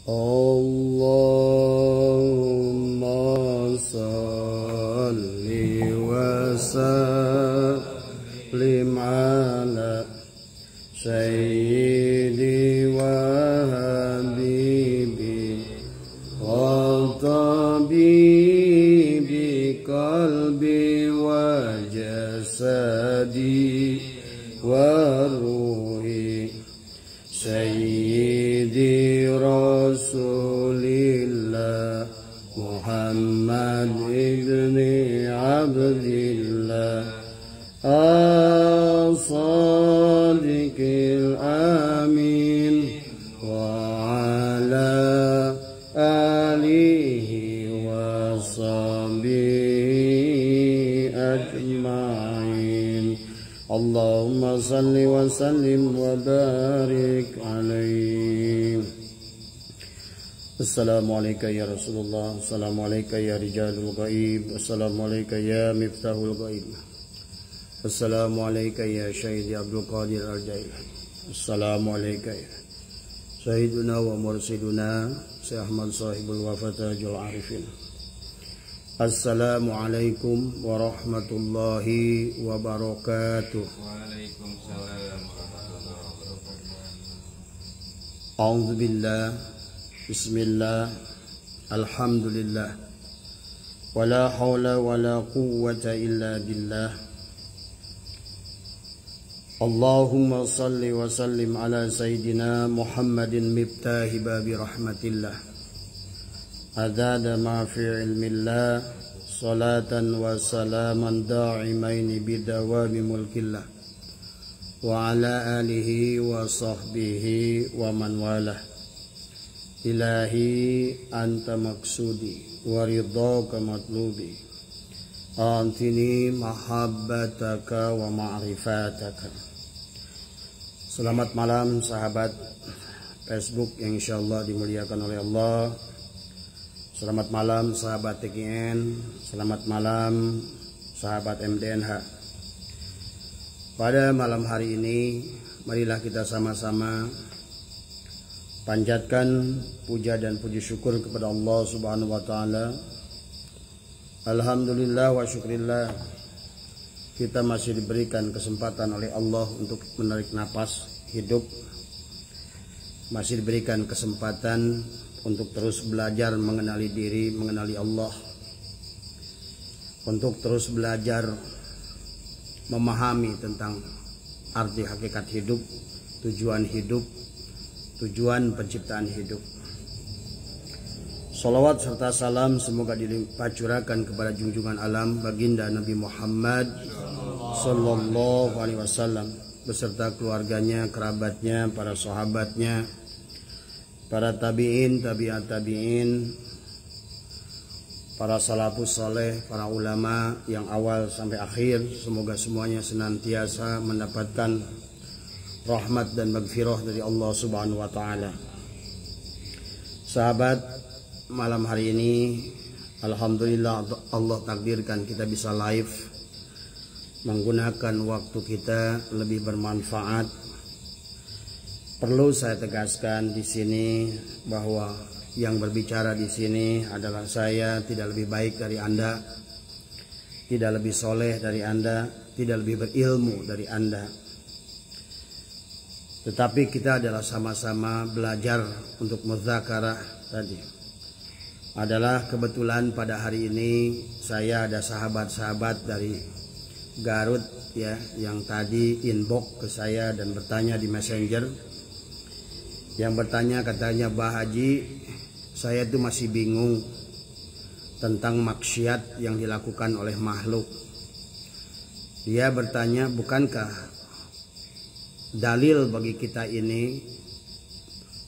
Allahumma salli wa sallim ala sayyidi wa habibi wa tabibi qalbi wa jasadi wa ruhi sayyidi rasulillah Muhammad ibni Abdillah as-sadiqil amin wa ala alihi wa sahbihi ajma'in. Allahumma salli wa sallim wa barik alaihi. Assalamualaikum ya Rasulullah, assalamualaikum ya rijalul ghaib, assalamualaikum ya miftahul ghaib, assalamualaikum ya Syahid Abdul Qadir Al-Jail, assalamualaikum ya Sayyiduna wa mursiduna Syekh Ahmad sahibul wafatajul arifin. Assalamualaikum warahmatullahi wabarakatuh. Waalaikumsalam warahmatullahi wabarakatuh. A'udzu billah, bismillah, alhamdulillah, wala haula wala quwwata illa billah. Allahumma salli wa sallim ala sayyidina Muhammadin miftahi babi rahmatillah, adada ma fi ilmillah, salatan wa salaman da'imaini bidawami mulkillah, wa ala alihi wa sahbihi wa man walah. Ilahi anta maksudi wa ridhaka matlubi, antini mahabbataka wa ma'rifataka. Selamat malam sahabat Facebook yang insyaallah dimuliakan oleh Allah. Selamat malam sahabat TKN, selamat malam sahabat MDNH. Pada malam hari ini marilah kita sama-sama panjatkan puja dan puji syukur kepada Allah Subhanahu wa taala. Alhamdulillah wa syukrillah, kita masih diberikan kesempatan oleh Allah untuk menarik napas hidup, masih diberikan kesempatan untuk terus belajar mengenali diri, mengenali Allah, untuk terus belajar memahami tentang arti hakikat hidup, tujuan penciptaan hidup. Salawat serta salam semoga dilimpah curahkan kepada junjungan alam baginda Nabi Muhammad sallallahu alaihi wasallam beserta keluarganya, kerabatnya, para sahabatnya, para tabi'in, tabi'at tabi'in, para salafus saleh, para ulama yang awal sampai akhir. Semoga semuanya senantiasa mendapatkan rahmat dan maghfirah dari Allah Subhanahu wa taala. Sahabat, malam hari ini alhamdulillah Allah takdirkan kita bisa live, menggunakan waktu kita lebih bermanfaat. Perlu saya tegaskan di sini bahwa yang berbicara di sini adalah saya, tidak lebih baik dari Anda, tidak lebih soleh dari Anda, tidak lebih berilmu dari Anda. Tetapi kita adalah sama-sama belajar untuk mudzakarah tadi. Adalah kebetulan pada hari ini saya ada sahabat-sahabat dari Garut ya, yang tadi inbox ke saya dan bertanya di Messenger. Yang bertanya katanya, Bah Haji, saya itu masih bingung tentang maksiat yang dilakukan oleh makhluk. Dia bertanya, bukankah dalil bagi kita ini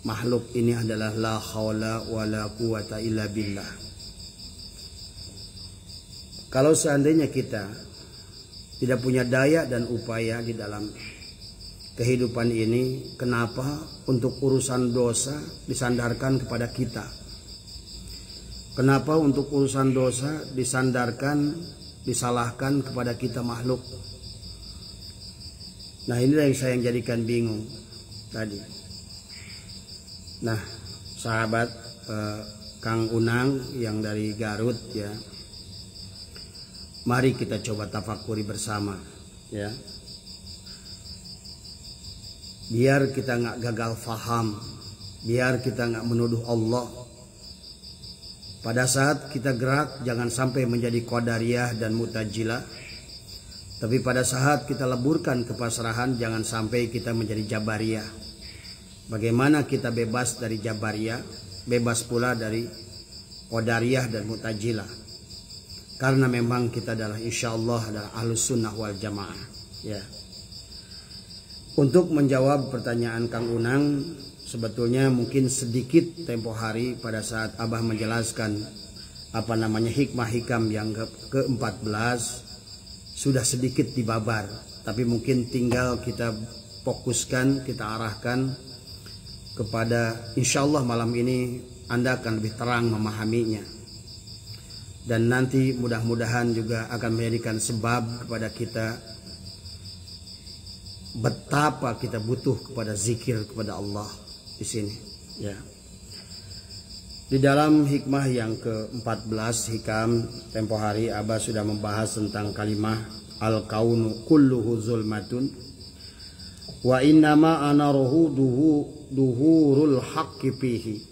makhluk ini adalah la haula wala quwata illa billah. Kalau seandainya kita tidak punya daya dan upaya di dalam kehidupan ini, kenapa untuk urusan dosa disandarkan kepada kita? Kenapa untuk urusan dosa disalahkan kepada kita makhluk? Nah, inilah yang saya jadikan bingung tadi. Nah, sahabat Kang Unang yang dari Garut ya. Mari kita coba tafakuri bersama ya. Biar kita nggak gagal faham, biar kita nggak menuduh Allah. Pada saat kita gerak jangan sampai menjadi qadariyah dan mutajilah. Tapi pada saat kita leburkan kepasrahan jangan sampai kita menjadi jabariyah. Bagaimana kita bebas dari jabariyah, bebas pula dari qadariyah dan mutajilah. Karena memang kita adalah insyaallah adalah ahlus sunnah wal jamaah ya. Untuk menjawab pertanyaan Kang Unang, sebetulnya mungkin sedikit tempo hari pada saat Abah menjelaskan hikmah hikam yang ke-14 sudah sedikit dibabar, tapi mungkin tinggal kita fokuskan, kita arahkan kepada insyaallah malam ini Anda akan lebih terang memahaminya, dan nanti mudah-mudahan juga akan menjadikan sebab kepada kita betapa kita butuh kepada zikir kepada Allah di sini ya. Di dalam hikmah yang ke-14 hikam tempo hari Abah sudah membahas tentang kalimah al-kaunu kulluhu zulmatun wa innama anaruhu duhurul haqqi fihi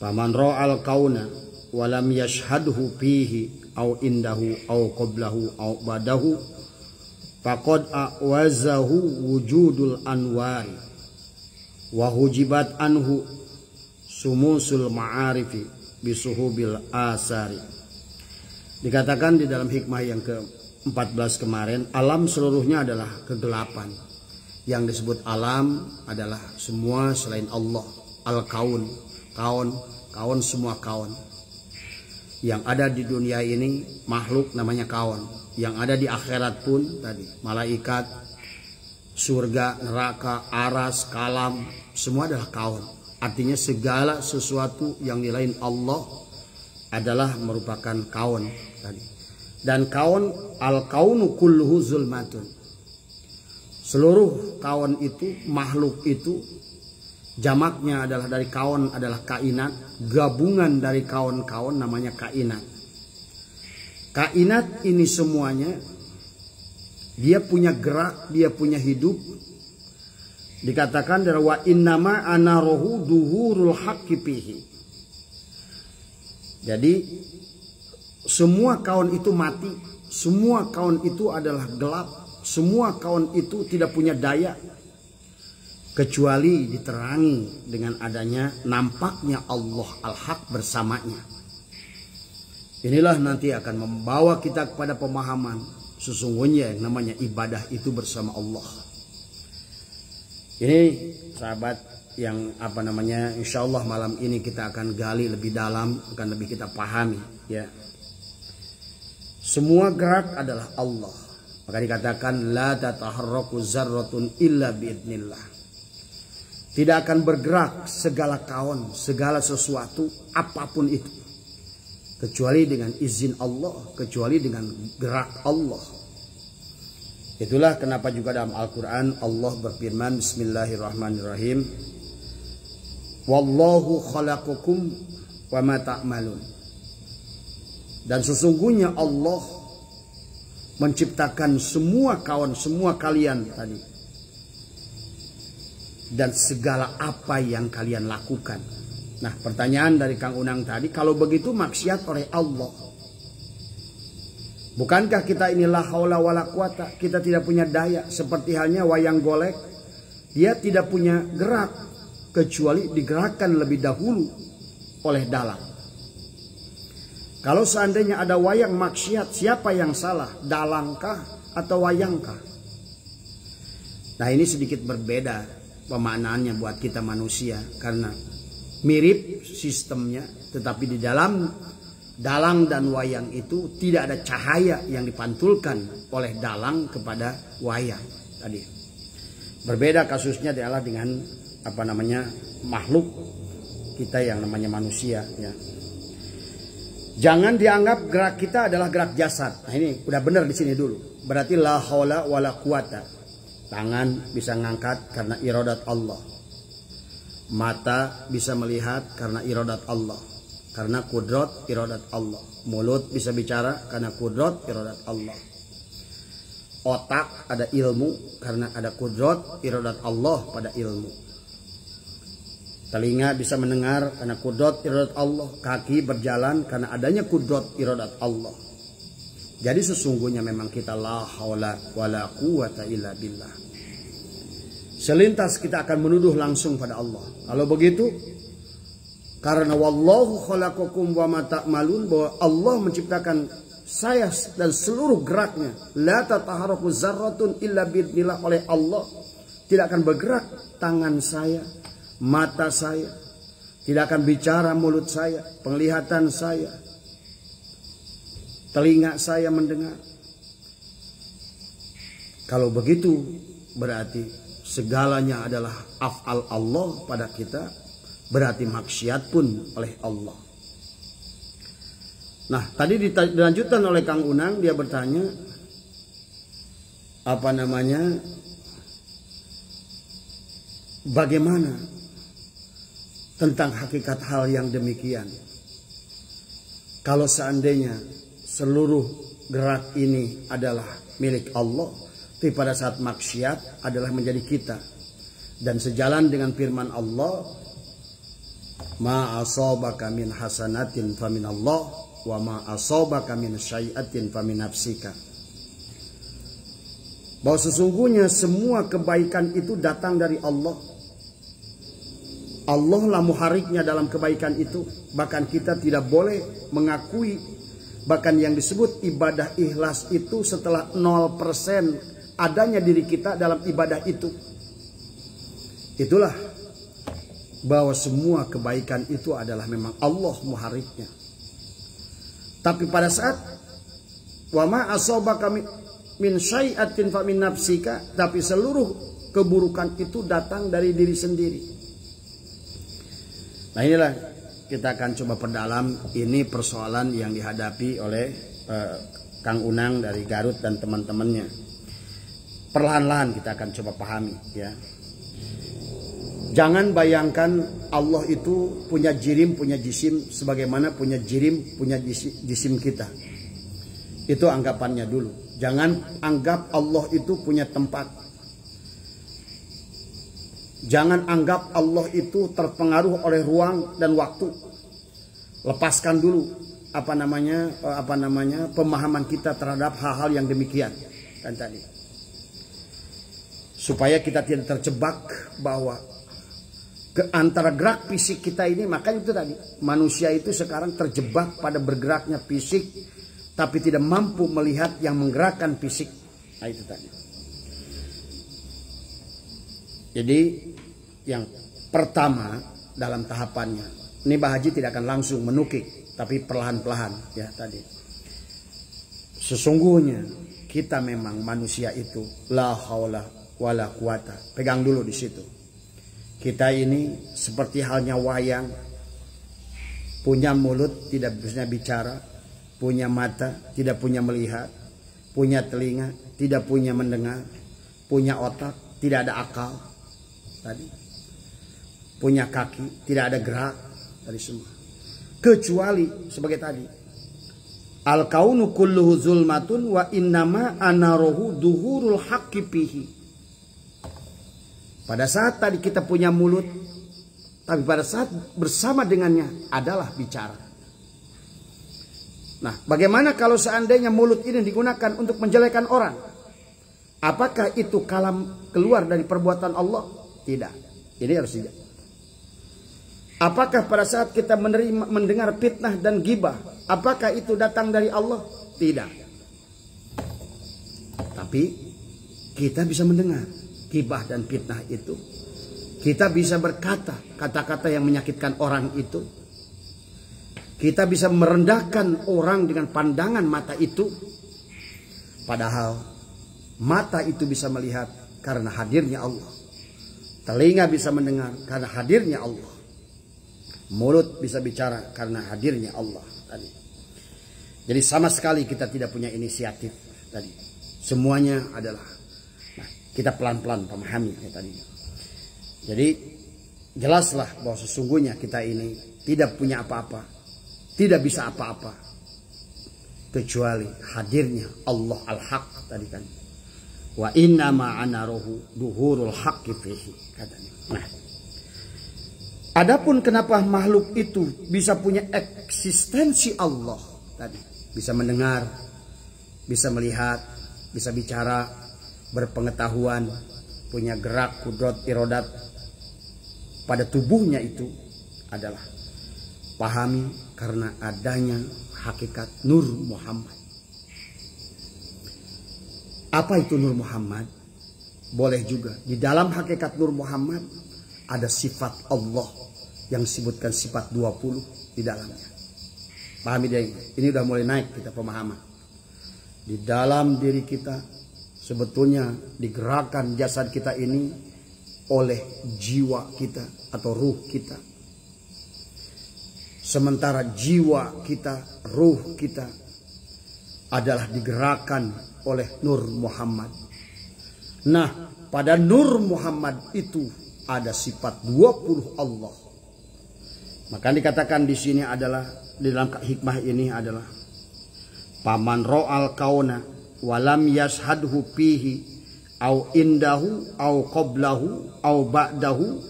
faman ra'al kauna wa lam yashhadhu fihi au indahu au qablahu au badahu faqad awazahu wujudul anwari wa hujibat anhu sumusul ma'arifi bisuhubil asari. Dikatakan di dalam hikmah yang ke-14 kemarin, alam seluruhnya adalah kegelapan. Yang disebut alam adalah semua selain Allah. Al-kaun, kaun semua kaun. Yang ada di dunia ini makhluk namanya kaun. Yang ada di akhirat pun tadi malaikat, surga, neraka, aras, kalam, semua adalah kaun. Artinya segala sesuatu yang dilain Allah adalah merupakan kaun tadi. Dan kaun, al-kaunu kulluhu zulmatun. Seluruh kaun itu, makhluk itu, jamaknya adalah dari kaun adalah kainat, gabungan dari kaun-kaun namanya kainat. Kainat ini semuanya dia punya gerak, dia punya hidup. Dikatakan dari wa innama anaruhu duhurul haqqi fihi. Jadi semua kaun itu mati, semua kaun itu adalah gelap, semua kaun itu tidak punya daya kecuali diterangi dengan adanya nampaknya Allah al-Haq bersamanya. Inilah nanti akan membawa kita kepada pemahaman sesungguhnya yang namanya ibadah itu bersama Allah. Ini sahabat yang insya Allah malam ini kita akan gali lebih dalam, akan lebih kita pahami ya. Semua gerak adalah Allah. Maka dikatakan la tataharraku zarratun illa biidnillah. Tidak akan bergerak segala kaun, segala sesuatu apapun itu kecuali dengan izin Allah, kecuali dengan gerak Allah. Itulah kenapa juga dalam Al-Quran Allah berfirman bismillahirrahmanirrahim. Wallahu khalaqakum wa ma ta'malun. Dan sesungguhnya Allah menciptakan semua kawan, semua kalian tadi. Dan segala apa yang kalian lakukan. Nah pertanyaan dari Kang Unang tadi, kalau begitu maksiat oleh Allah. Bukankah kita ini la haula wala quwata, kita tidak punya daya seperti halnya wayang golek, dia tidak punya gerak kecuali digerakkan lebih dahulu oleh dalang. Kalau seandainya ada wayang maksiat, siapa yang salah? Dalangkah atau wayangkah? Nah ini sedikit berbeda pemaknaannya buat kita manusia karena mirip sistemnya, tetapi di dalam dalang dan wayang itu tidak ada cahaya yang dipantulkan oleh dalang kepada wayang tadi. Berbeda kasusnya adalah dengan makhluk kita yang namanya manusia ya. Jangan dianggap gerak kita adalah gerak jasad. Nah ini udah benar di sini dulu. Berarti la haula wala quwata. Tangan bisa ngangkat karena iradat Allah. Mata bisa melihat karena iradat Allah, karena kudrat iradat Allah. Mulut bisa bicara karena kudrat iradat Allah. Otak ada ilmu karena ada kudrat iradat Allah pada ilmu. Telinga bisa mendengar karena kudrat iradat Allah. Kaki berjalan karena adanya kudrat iradat Allah. Jadi sesungguhnya memang kita la haula wala quwata illa billah. Selintas kita akan menuduh langsung pada Allah. Kalau begitu, karena wallahu khalaqakum wa ma ta'malun, bahwa Allah menciptakan saya dan seluruh geraknya, la tataharaku zarratun illa bi'idznillah, oleh Allah tidak akan bergerak tangan saya, mata saya, tidak akan bicara mulut saya, penglihatan saya, telinga saya mendengar. Kalau begitu berarti segalanya adalah af'al Allah pada kita, berarti maksiat pun oleh Allah. Nah, tadi dilanjutkan oleh Kang Unang, dia bertanya bagaimana tentang hakikat hal yang demikian. Kalau seandainya seluruh gerak ini adalah milik Allah, tapi pada saat maksiat adalah menjadi kita. Dan sejalan dengan firman Allah, ma asabaka min hasanatin famin Allah, wa ma asabaka min syai'atin famin nafsika. Bahwa sesungguhnya semua kebaikan itu datang dari Allah. Allah lah muhariknya dalam kebaikan itu. Bahkan kita tidak boleh mengakui, bahkan yang disebut ibadah ikhlas itu setelah 0% adanya diri kita dalam ibadah itu. Itulah bahwa semua kebaikan itu adalah memang Allah muhariknya. Tapi pada saat wa ma asabaka min syai'atin fa min nafsika, tapi seluruh keburukan itu datang dari diri sendiri. Nah, inilah kita akan coba perdalam. Ini persoalan yang dihadapi oleh Kang Unang dari Garut dan teman-temannya. Perlahan-lahan kita akan coba pahami, ya. Jangan bayangkan Allah itu punya jirim, punya jisim, sebagaimana punya jirim, punya jisim kita. Itu anggapannya dulu. Jangan anggap Allah itu punya tempat. Jangan anggap Allah itu terpengaruh oleh ruang dan waktu. Lepaskan dulu pemahaman kita terhadap hal-hal yang demikian kan tadi. Supaya kita tidak terjebak bahwa antara gerak fisik kita ini, makanya itu tadi, manusia itu sekarang terjebak pada bergeraknya fisik, tapi tidak mampu melihat yang menggerakkan fisik. Nah, itu tadi. Jadi yang pertama dalam tahapannya, ini Mbah Haji tidak akan langsung menukik, tapi perlahan-lahan, ya tadi. Sesungguhnya kita memang manusia itu la haula wala quwata. Pegang dulu di situ. Kita ini seperti halnya wayang, punya mulut tidak bisa bicara, punya mata tidak punya melihat, punya telinga tidak punya mendengar, punya otak tidak ada akal tadi, punya kaki tidak ada gerak tadi semua. Kecuali sebagai tadi, al kaunu kulluhu zulmatun wa innama anarohu duhurul haqqi fihi. Pada saat tadi kita punya mulut, tapi pada saat bersama dengannya adalah bicara. Nah, bagaimana kalau seandainya mulut ini digunakan untuk menjelekan orang? Apakah itu kalam keluar dari perbuatan Allah? Tidak. Ini harus tidak. Apakah pada saat kita mendengar fitnah dan gibah, apakah itu datang dari Allah? Tidak. Tapi kita bisa mendengar gibah dan fitnah itu. Kita bisa berkata kata-kata yang menyakitkan orang itu. Kita bisa merendahkan orang dengan pandangan mata itu. Padahal mata itu bisa melihat karena hadirnya Allah. Telinga bisa mendengar karena hadirnya Allah. Mulut bisa bicara karena hadirnya Allah tadi. Jadi sama sekali kita tidak punya inisiatif tadi. Semuanya adalah, nah, kita pelan-pelan memahami tadi. Jadi jelaslah bahwa sesungguhnya kita ini tidak punya apa-apa, tidak bisa apa-apa kecuali hadirnya Allah al-haq tadi kan. Wa inna ma'ana rohu duhurul haqqi fihi katanya. Nah, adapun kenapa makhluk itu bisa punya eksistensi Allah tadi, bisa mendengar, bisa melihat, bisa bicara, berpengetahuan, punya gerak, kudrat, irodat pada tubuhnya, itu adalah pahami karena adanya hakikat Nur Muhammad. Apa itu Nur Muhammad? Boleh juga di dalam hakikat Nur Muhammad ada sifat Allah yang disebutkan sifat 20 di dalamnya. Pahami dia ini udah mulai naik kita pemahaman. Di dalam diri kita sebetulnya digerakkan jasad kita ini oleh jiwa kita atau ruh kita. Sementara jiwa kita, ruh kita adalah digerakkan oleh Nur Muhammad. Nah, pada Nur Muhammad itu ada sifat 20 Allah. Maka dikatakan di sini adalah, di dalam hikmah ini adalah, paman ro'al kauna walam yashadhu fihi au indahu au qablahu au ba'dahu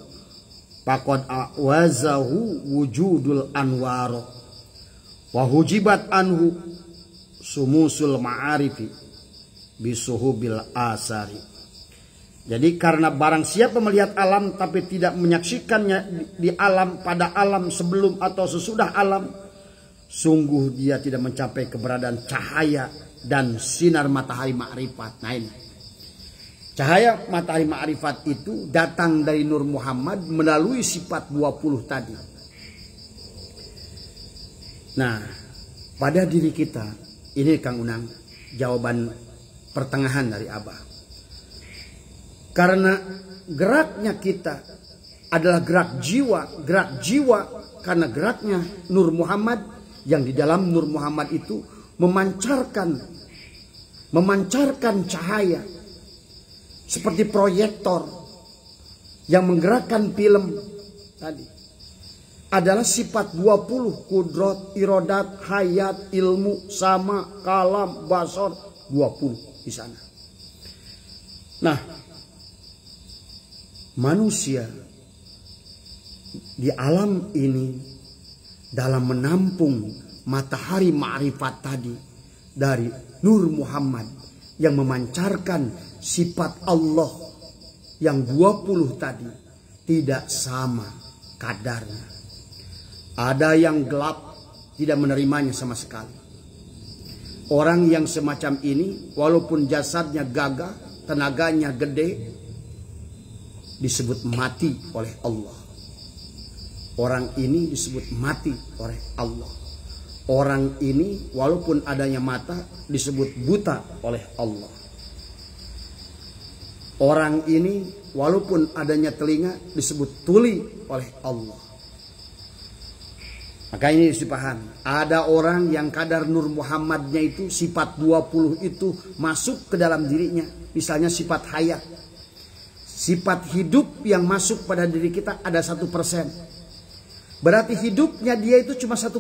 faqad awazahu wujudul anwar wa hujibat anhu sumusul ma'arifi bisuhubil asari. Jadi karena barang siapa melihat alam tapi tidak menyaksikannya di alam, pada alam sebelum atau sesudah alam, sungguh dia tidak mencapai keberadaan cahaya dan sinar matahari ma'rifat. Nah ini, cahaya matahari ma'rifat itu datang dari Nur Muhammad melalui sifat 20 tadi. Nah, pada diri kita ini Kang Unang, jawaban pertengahan dari Abah. Karena geraknya kita adalah gerak jiwa karena geraknya Nur Muhammad, yang di dalam Nur Muhammad itu memancarkan cahaya seperti proyektor yang menggerakkan film tadi. Adalah sifat 20, kudrat, irodat, hayat, ilmu, sama, kalam, basar, 20 di sana. Nah, manusia di alam ini dalam menampung matahari ma'rifat tadi dari Nur Muhammad yang memancarkan sifat Allah yang 20 tadi tidak sama kadarnya. Ada yang gelap, tidak menerimanya sama sekali. Orang yang semacam ini, walaupun jasadnya gagah, tenaganya gede, disebut mati oleh Allah. Orang ini disebut mati oleh Allah. Orang ini walaupun adanya mata disebut buta oleh Allah. Orang ini walaupun adanya telinga disebut tuli oleh Allah. Maka ini harus dipahami. Ada orang yang kadar Nur Muhammadnya itu sifat 20 itu masuk ke dalam dirinya. Misalnya sifat hayat. Sifat hidup yang masuk pada diri kita ada 1%. Berarti hidupnya dia itu cuma 1%.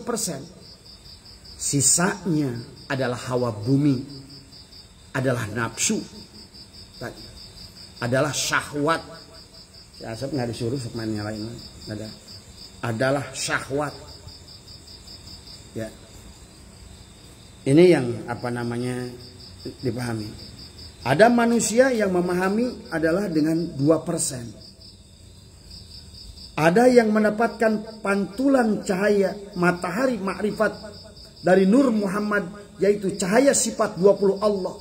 Sisanya adalah hawa bumi. Adalah nafsu. Adalah syahwat. Ya, saya nggak disuruh semuanya lain. Adalah syahwat. Ya, ini yang apa namanya dipahami. Ada manusia yang memahami adalah dengan 2%. Ada yang mendapatkan pantulan cahaya matahari ma'rifat dari Nur Muhammad, yaitu cahaya sifat 20 Allah.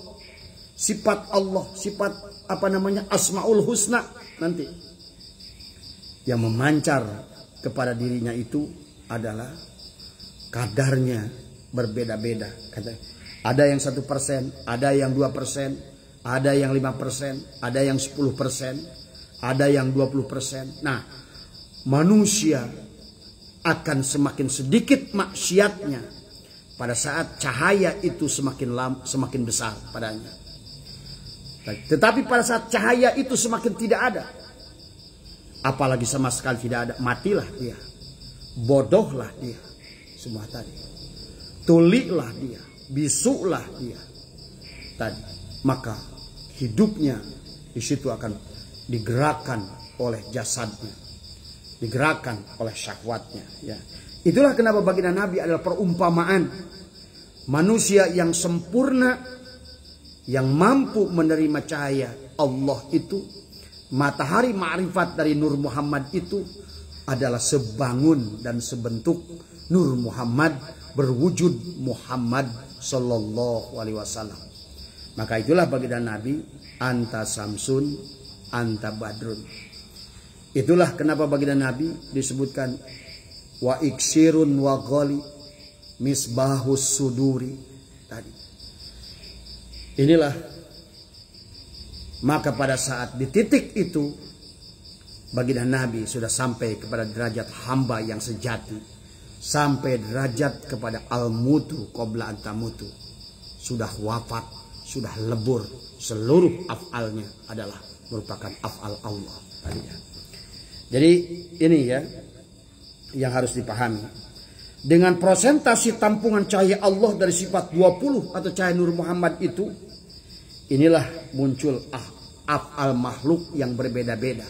Sifat Allah, sifat apa namanya Asmaul Husna nanti. Yang memancar kepada dirinya itu adalah kadarnya berbeda-beda. Ada yang 1%, ada yang 2%, ada yang 5%, ada yang 10%, ada yang 20%. Nah, manusia akan semakin sedikit maksiatnya pada saat cahaya itu semakin besar padanya. Tetapi pada saat cahaya itu semakin tidak Apalagi sama sekali tidak ada, matilah dia. Bodohlah dia. Semua tadi. Tuliklah dia. Bisuklah dia. Tadi. Maka hidupnya di situ akan digerakkan oleh jasadnya. Digerakkan oleh syahwatnya. Ya. Itulah kenapa baginda Nabi adalah perumpamaan manusia yang sempurna, yang mampu menerima cahaya Allah itu. Matahari ma'rifat dari Nur Muhammad itu adalah sebangun dan sebentuk Nur Muhammad, berwujud Muhammad sallallahu alaihi wasallam. Maka itulah baginda Nabi, anta samsun, anta badrun. Itulah kenapa baginda Nabi disebutkan wa iksirun wa ghali misbahus suduri tadi. Inilah, maka pada saat di titik itu baginda Nabi sudah sampai kepada derajat hamba yang sejati, sampai derajat kepada al-mutu qabla antamutu, sudah wafat, sudah lebur, seluruh af'alnya adalah merupakan af'al Allah tadi ya. Jadi ini ya yang harus dipahami. Dengan prosentasi tampungan cahaya Allah dari sifat 20 atau cahaya Nur Muhammad itu, inilah muncul af'al makhluk yang berbeda-beda.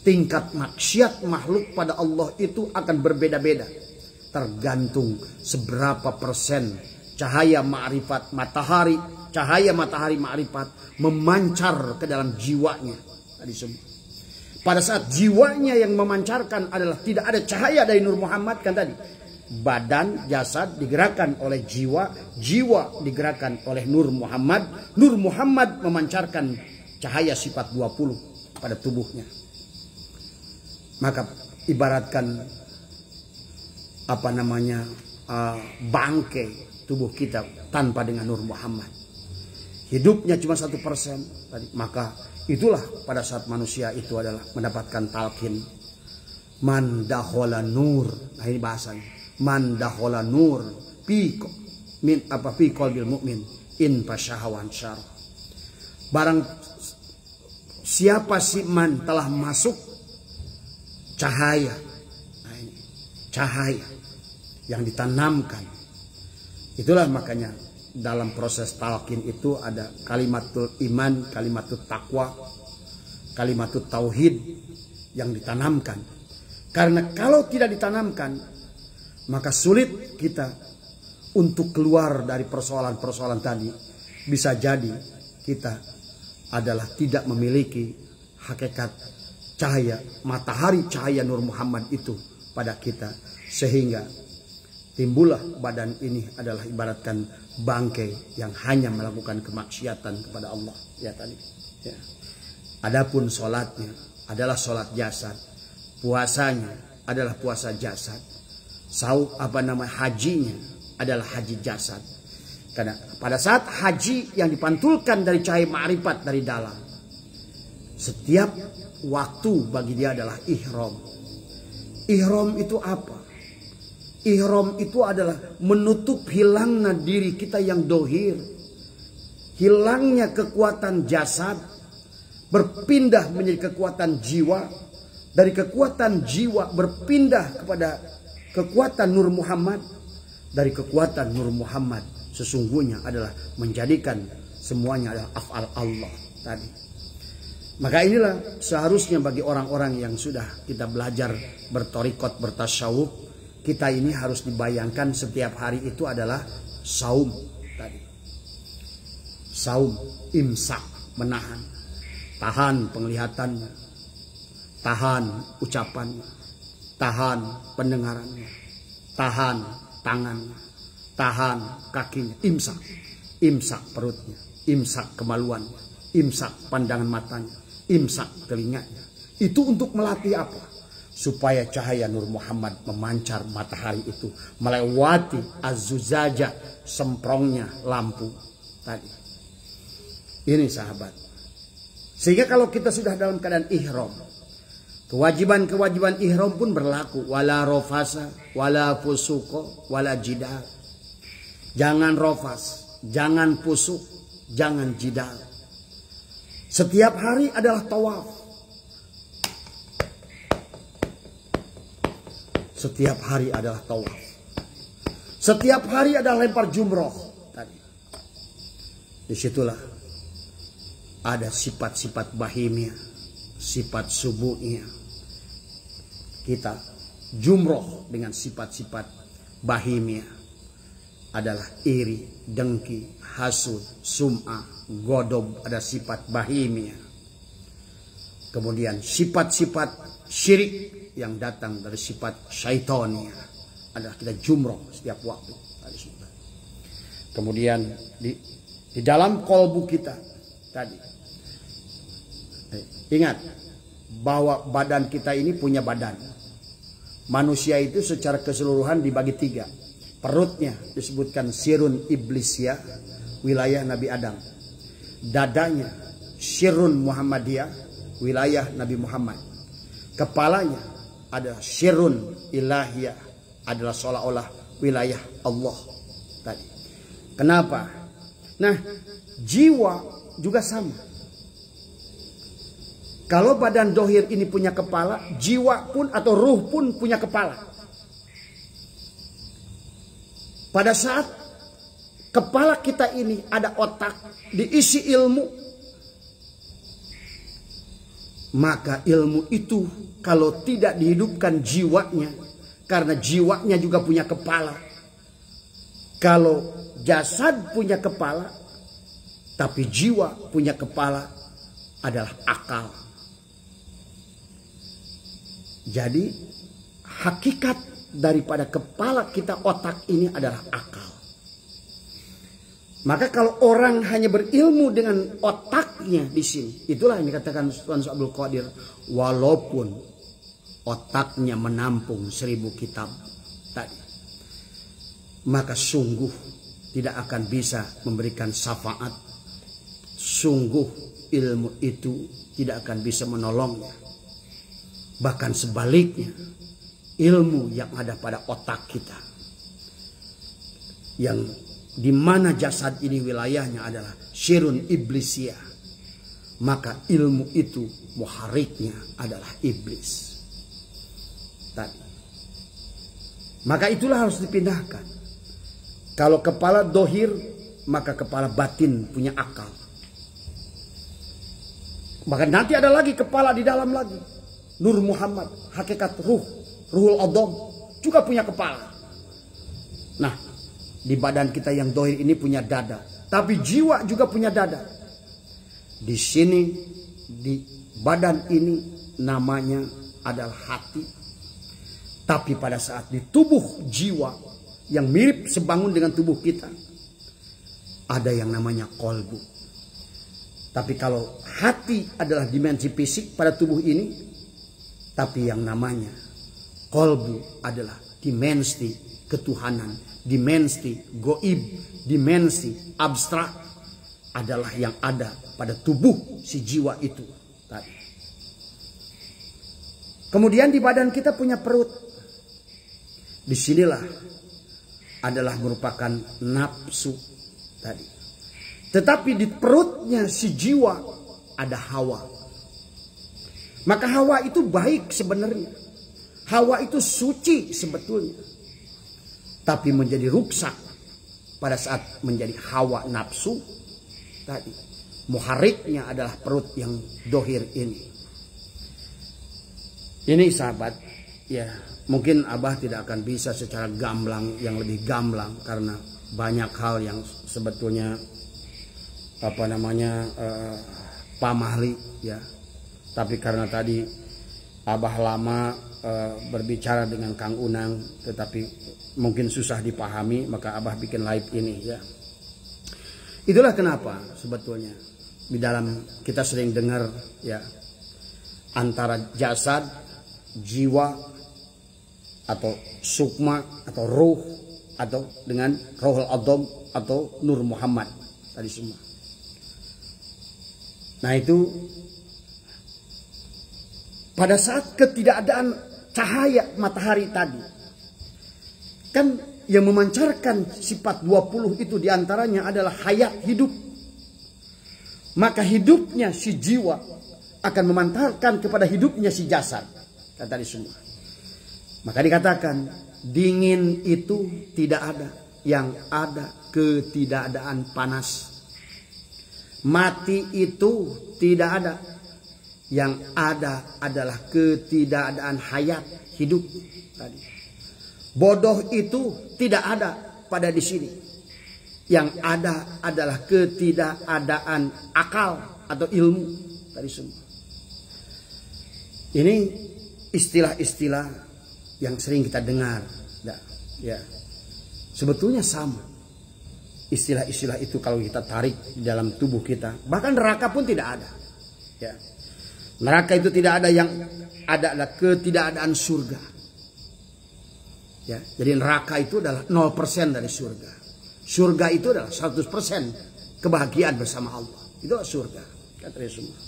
Tingkat maksiat makhluk pada Allah itu akan berbeda-beda. Tergantung seberapa persen cahaya ma'rifat matahari, cahaya matahari ma'rifat memancar ke dalam jiwanya. Tadi semua. Pada saat jiwanya yang memancarkan adalah tidak ada cahaya dari Nur Muhammad kan tadi. Badan, jasad digerakkan oleh jiwa, jiwa digerakkan oleh Nur Muhammad. Nur Muhammad memancarkan cahaya sifat 20 pada tubuhnya. Maka ibaratkan apa namanya bangkai tubuh kita tanpa dengan Nur Muhammad. Hidupnya cuma 1% tadi. Maka itulah pada saat manusia itu adalah mendapatkan talqin. Man dakhala nur. Nah ini bahasanya. Man dakhala nur fi qalbil mu'min in fasyahawan syar. Barang siapa si man telah masuk cahaya. Nah ini, cahaya yang ditanamkan. Itulah makanya dalam proses talqin itu ada kalimatul iman, kalimatul taqwa, kalimatul tauhid yang ditanamkan. Karena kalau tidak ditanamkan, maka sulit kita untuk keluar dari persoalan-persoalan tadi. Bisa jadi kita adalah tidak memiliki hakikat cahaya, matahari cahaya Nur Muhammad itu pada kita. Sehingga timbullah badan ini adalah ibaratkan bangkai yang hanya melakukan kemaksiatan kepada Allah. Ya tadi. Ya. Adapun sholatnya adalah sholat jasad, puasanya adalah puasa jasad, hajinya adalah haji jasad. Karena pada saat haji yang dipantulkan dari cahaya ma'rifat dari dalam, setiap waktu bagi dia adalah ihram. Ihram itu apa? Ihram itu adalah menutup hilangnya diri kita yang dohir. Hilangnya kekuatan jasad. Berpindah menjadi kekuatan jiwa. Dari kekuatan jiwa berpindah kepada kekuatan Nur Muhammad. Dari kekuatan Nur Muhammad sesungguhnya adalah menjadikan semuanya adalah af'al Allah tadi. Maka inilah seharusnya bagi orang-orang yang sudah kita belajar bertorikot, bertasyawuf, kita ini harus dibayangkan setiap hari itu adalah saum tadi. Saum, imsak, menahan. Tahan penglihatannya. Tahan ucapannya. Tahan pendengarannya. Tahan tangannya. Tahan kakinya. Imsak. Imsak perutnya. Imsak kemaluannya. Imsak pandangan matanya. Imsak telinganya. Itu untuk melatih apa? Supaya cahaya Nur Muhammad memancar matahari itu melewati az-zujajah, semprongnya lampu tadi. Ini sahabat. Sehingga kalau kita sudah dalam keadaan ihram, kewajiban-kewajiban ihram pun berlaku. Wala rofasa, wala fusuko, wala jidal. Jangan rofas, jangan pusuk, jangan jidal. Setiap hari adalah tawaf. setiap hari adalah tawaf. Setiap hari adalah lempar jumroh. Tadi. Disitulah ada sifat-sifat bahimnya, sifat subuhnya. Kita jumroh dengan sifat-sifat bahimnya adalah iri, dengki, hasud, sum'ah, godob, ada sifat bahimnya. Kemudian sifat-sifat syirik yang datang dari sifat syaitonnya adalah kita jumroh setiap waktu. Kemudian di dalam kolbu kita tadi, ingat bahwa badan kita ini punya badan. Manusia itu secara keseluruhan dibagi 3. Perutnya disebutkan sirun iblisya, wilayah Nabi Adam. Dadanya sirun Muhammadiyah, wilayah Nabi Muhammad. Kepalanya ada sirun ilahiyah, adalah seolah-olah wilayah Allah tadi. Kenapa? Nah, jiwa juga sama. Kalau badan dohir ini punya kepala, jiwa pun atau ruh pun punya kepala. Pada saat kepala kita ini ada otak, diisi ilmu, maka ilmu itu kalau tidak dihidupkan jiwanya, karena jiwanya juga punya kepala. Kalau jasad punya kepala, tapi jiwa punya kepala adalah akal. Jadi hakikat daripada kepala kita, otak ini adalah akal. Maka kalau orang hanya berilmu dengan otaknya di sini, itulah yang dikatakan Sultan Abdul Qadir, walaupun otaknya menampung 1000 kitab tadi, maka sungguh tidak akan bisa memberikan syafaat. Sungguh ilmu itu tidak akan bisa menolongnya. Bahkan sebaliknya, ilmu yang ada pada otak kita, yang dimana jasad ini wilayahnya adalah syirun iblisiyah, maka ilmu itu muhariknya adalah iblis tadi. Maka itulah harus dipindahkan. Kalau kepala dohir, maka kepala batin punya akal. Bahkan nanti ada lagi kepala di dalam lagi, Nur Muhammad, hakikat ruh, Ruhul Adham juga punya kepala. Nah, di badan kita yang dohir ini punya dada, tapi jiwa juga punya dada. Di sini, di badan ini namanya adalah hati. Tapi pada saat di tubuh jiwa yang mirip sebangun dengan tubuh kita, ada yang namanya kolbu. Tapi kalau hati adalah dimensi fisik pada tubuh ini, tapi yang namanya kolbu adalah dimensi ketuhanan, dimensi goib, dimensi abstrak, adalah yang ada pada tubuh si jiwa itu tadi. Kemudian di badan kita punya perut. Disinilah adalah merupakan nafsu tadi. Tetapi di perutnya si jiwa ada hawa. Maka hawa itu baik sebenarnya. Hawa itu suci sebetulnya. Tapi menjadi rusak pada saat menjadi hawa nafsu tadi. Muhariknya adalah perut yang dohir ini. Ini sahabat, ya mungkin Abah tidak akan bisa secara gamblang, yang lebih gamblang, karena banyak hal yang sebetulnya pamahli ya. Tapi karena tadi Abah lama berbicara dengan Kang Unang, tetapi mungkin susah dipahami, maka Abah bikin live ini ya. Itulah kenapa sebetulnya di dalam kita sering dengar ya, antara jasad, jiwa, atau sukma, atau ruh, atau dengan Ruhul Adham atau Nur Muhammad tadi semua. Nah itu pada saat ketidakadaan cahaya matahari tadi, kan yang memancarkan sifat 20 itu diantaranya adalah hayat, hidup. Maka hidupnya si jiwa akan memantarkan kepada hidupnya si jasad. Kan tadi semua. Maka dikatakan dingin itu tidak ada, yang ada ketidakadaan panas. Mati itu tidak ada, yang ada adalah ketidakadaan hayat, hidup tadi. Bodoh itu tidak ada pada di sini. Yang ada adalah ketidakadaan akal atau ilmu tadi semua. Ini istilah-istilah yang sering kita dengar. Ya. Sebetulnya sama. Istilah-istilah itu kalau kita tarik di dalam tubuh kita, bahkan neraka pun tidak ada. Ya. Neraka itu tidak ada, yang ada adalah ketidakadaan surga. Ya, jadi neraka itu adalah 0% dari surga. Surga itu adalah 100% kebahagiaan bersama Allah. Itu surga, kata Rasulullah.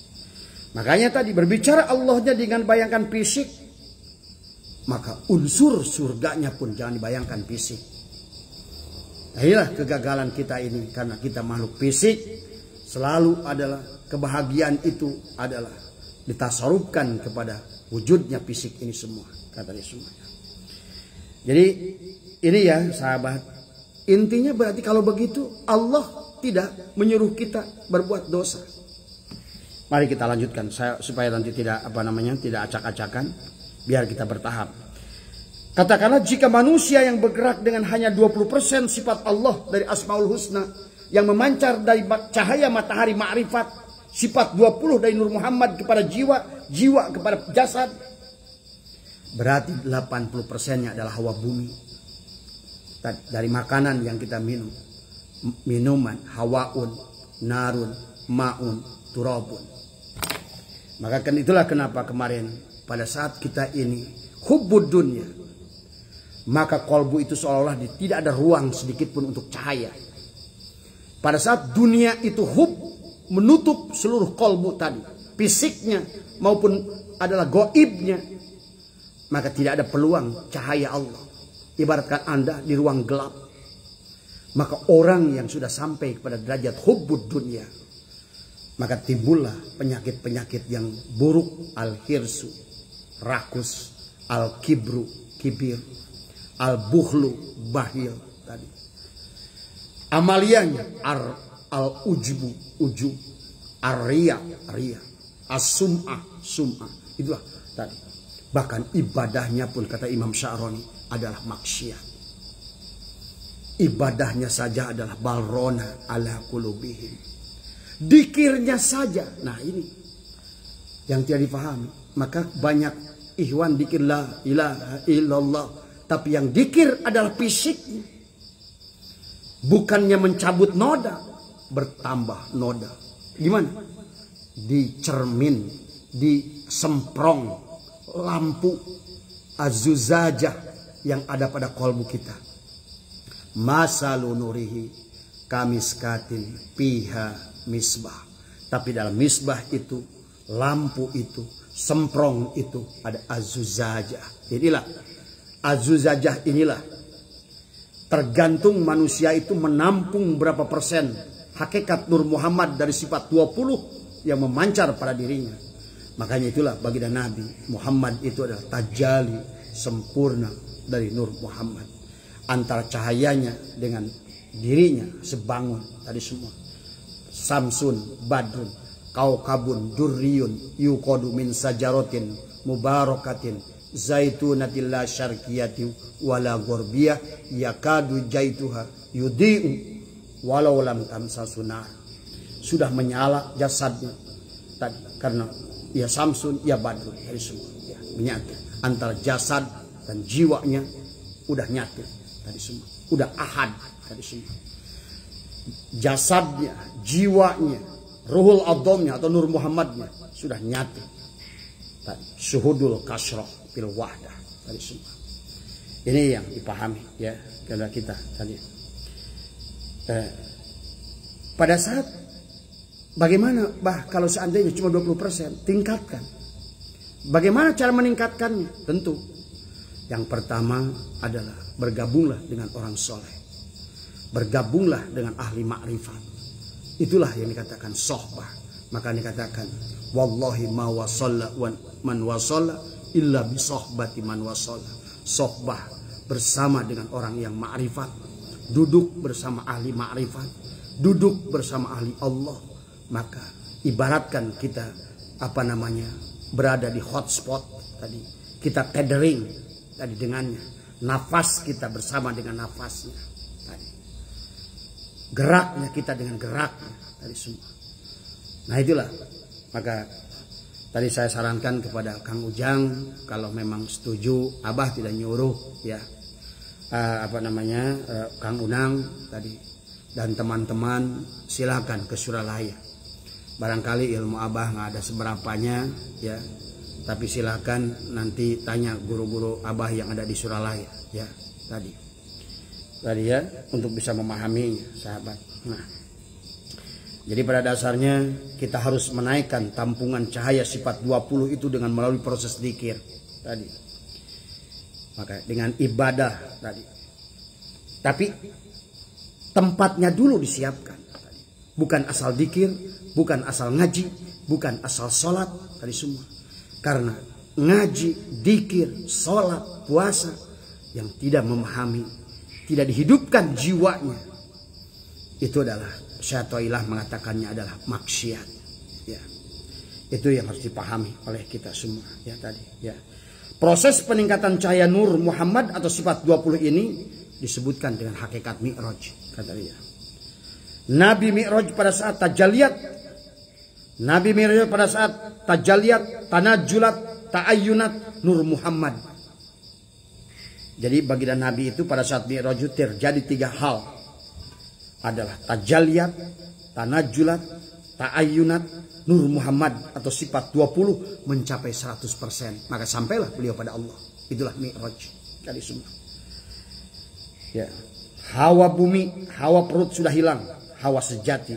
Makanya tadi berbicara Allahnya dengan bayangkan fisik, maka unsur surganya pun jangan dibayangkan fisik. Nah, inilah kegagalan kita ini, karena kita makhluk fisik. Selalu adalah kebahagiaan itu adalah ditasarufkan kepada wujudnya fisik ini semua, kata Rasulullah. Jadi ini ya sahabat, intinya berarti kalau begitu Allah tidak menyuruh kita berbuat dosa. Mari kita lanjutkan supaya nanti tidak tidak acak-acakan, biar kita bertahap. Katakanlah jika manusia yang bergerak dengan hanya 20% sifat Allah dari Asmaul Husna yang memancar dari cahaya matahari ma'rifat, sifat 20 dari Nur Muhammad kepada jiwa, jiwa kepada jasad, berarti 80%-nya adalah hawa bumi. Dari makanan yang kita minum, minuman, hawaun, narun, maun, turabun. Maka kan itulah kenapa kemarin pada saat kita ini hubbud dunya, maka kolbu itu seolah-olah tidak ada ruang sedikit pun untuk cahaya. Pada saat dunia itu menutup seluruh kolbu tadi, fisiknya maupun adalah goibnya, maka tidak ada peluang cahaya Allah. Ibaratkan Anda di ruang gelap, maka orang yang sudah sampai kepada derajat hubbud dunya, maka timbullah penyakit-penyakit yang buruk, al-hirsu, rakus, al-kibru, kibir, al-bukhlu, bahil tadi. Amaliyahnya al-ujbu, ujub, ar-riya, riya, as-sum'ah, sum'ah. Itulah tadi. Bahkan ibadahnya pun kata Imam Sya'roni adalah maksiat. Ibadahnya saja adalah balrona ala qulubihim. Dikirnya saja. Nah ini yang tidak dipahami. Maka banyak ikhwan dikir la ilaha illallah, tapi yang dikir adalah fisiknya. Bukannya mencabut noda, bertambah noda. Gimana? Di cermin, di semprong lampu azuzajah yang ada pada kolbu kita. Masalu nurihi kamiskatin piha misbah. Tapi dalam misbah itu, lampu itu, semprong itu ada azuzajah. Inilah azuzajah, inilah tergantung manusia itu menampung berapa persen hakikat Nur Muhammad dari sifat 20 yang memancar pada dirinya. Makanya itulah baginda Nabi Muhammad itu adalah tajali sempurna dari Nur Muhammad. Antara cahayanya dengan dirinya sebangun tadi semua. Samsun, badrun, kaukabun, durriyun, yuqadu min sajarotin, mubarakatin, zaitunatil la syarqiyati wala gorbiyah, yakadu jaituha yudi'u walau lam tamsasunar. Sudah menyala jasadnya tadi karena ya Samsun, ya Badrun, dari semua ya, menyatu. Antara jasad dan jiwanya udah nyatu tadi semua, udah ahad tadi semua. Jasadnya, jiwanya, ruhul adhamnya atau Nur Muhammadnya sudah nyatu tadi. Syuhudul kasroh fil wahdah tadi semua. Ini yang dipahami ya kepada kita tadi. Pada saat bagaimana kalau seandainya cuma 20%, tingkatkan. Bagaimana cara meningkatkannya? Tentu yang pertama adalah bergabunglah dengan orang soleh. Bergabunglah dengan ahli makrifat. Itulah yang dikatakan sohbah. Maka dikatakan wallahi ma wasalla man wasalla illa bi sohbati man wasalla. sohbah bersama dengan orang yang ma'rifat, duduk bersama ahli ma'rifat, duduk bersama ahli Allah, maka ibaratkan kita berada di hotspot tadi, kita tethering tadi dengannya, nafas kita bersama dengan nafasnya tadi, geraknya kita dengan geraknya tadi semua. Nah itulah, maka tadi saya sarankan kepada Kang Ujang, kalau memang setuju, Abah tidak nyuruh ya, Kang Unang tadi dan teman-teman silakan ke Suralaya. Barangkali ilmu Abah nggak ada seberapanya ya, tapi silakan nanti tanya guru-guru Abah yang ada di Suralaya ya tadi ya, untuk bisa memahaminya sahabat. Nah, jadi pada dasarnya kita harus menaikkan tampungan cahaya sifat 20 itu dengan melalui proses dzikir tadi. Maka dengan ibadah tadi. Tapi tempatnya dulu disiapkan. Bukan asal dzikir, bukan asal ngaji, bukan asal sholat tadi semua. Karena ngaji, dzikir, sholat, puasa yang tidak memahami, tidak dihidupkan jiwanya, itu adalah Syaikhullah mengatakannya adalah maksiat. Ya, itu yang harus dipahami oleh kita semua. Ya tadi. Ya, proses peningkatan cahaya nur Muhammad atau sifat 20 ini disebutkan dengan hakikat Mi'raj. Kata dia. Nabi Mi'raj pada saat tajalliyat, Nabi Mi'raj pada saat tajalliyat, tanajjulat, ta'ayyunat nur Muhammad. Jadi baginda Nabi itu pada saat Mi'raj terjadi 3 hal. Adalah tajalliyat, tanajjulat, ta'ayyunat, nur Muhammad atau sifat 20 mencapai 100%. Maka sampailah beliau pada Allah. Itulah Mi'raj kali semua. Ya. Hawa bumi, hawa perut sudah hilang, hawa sejati.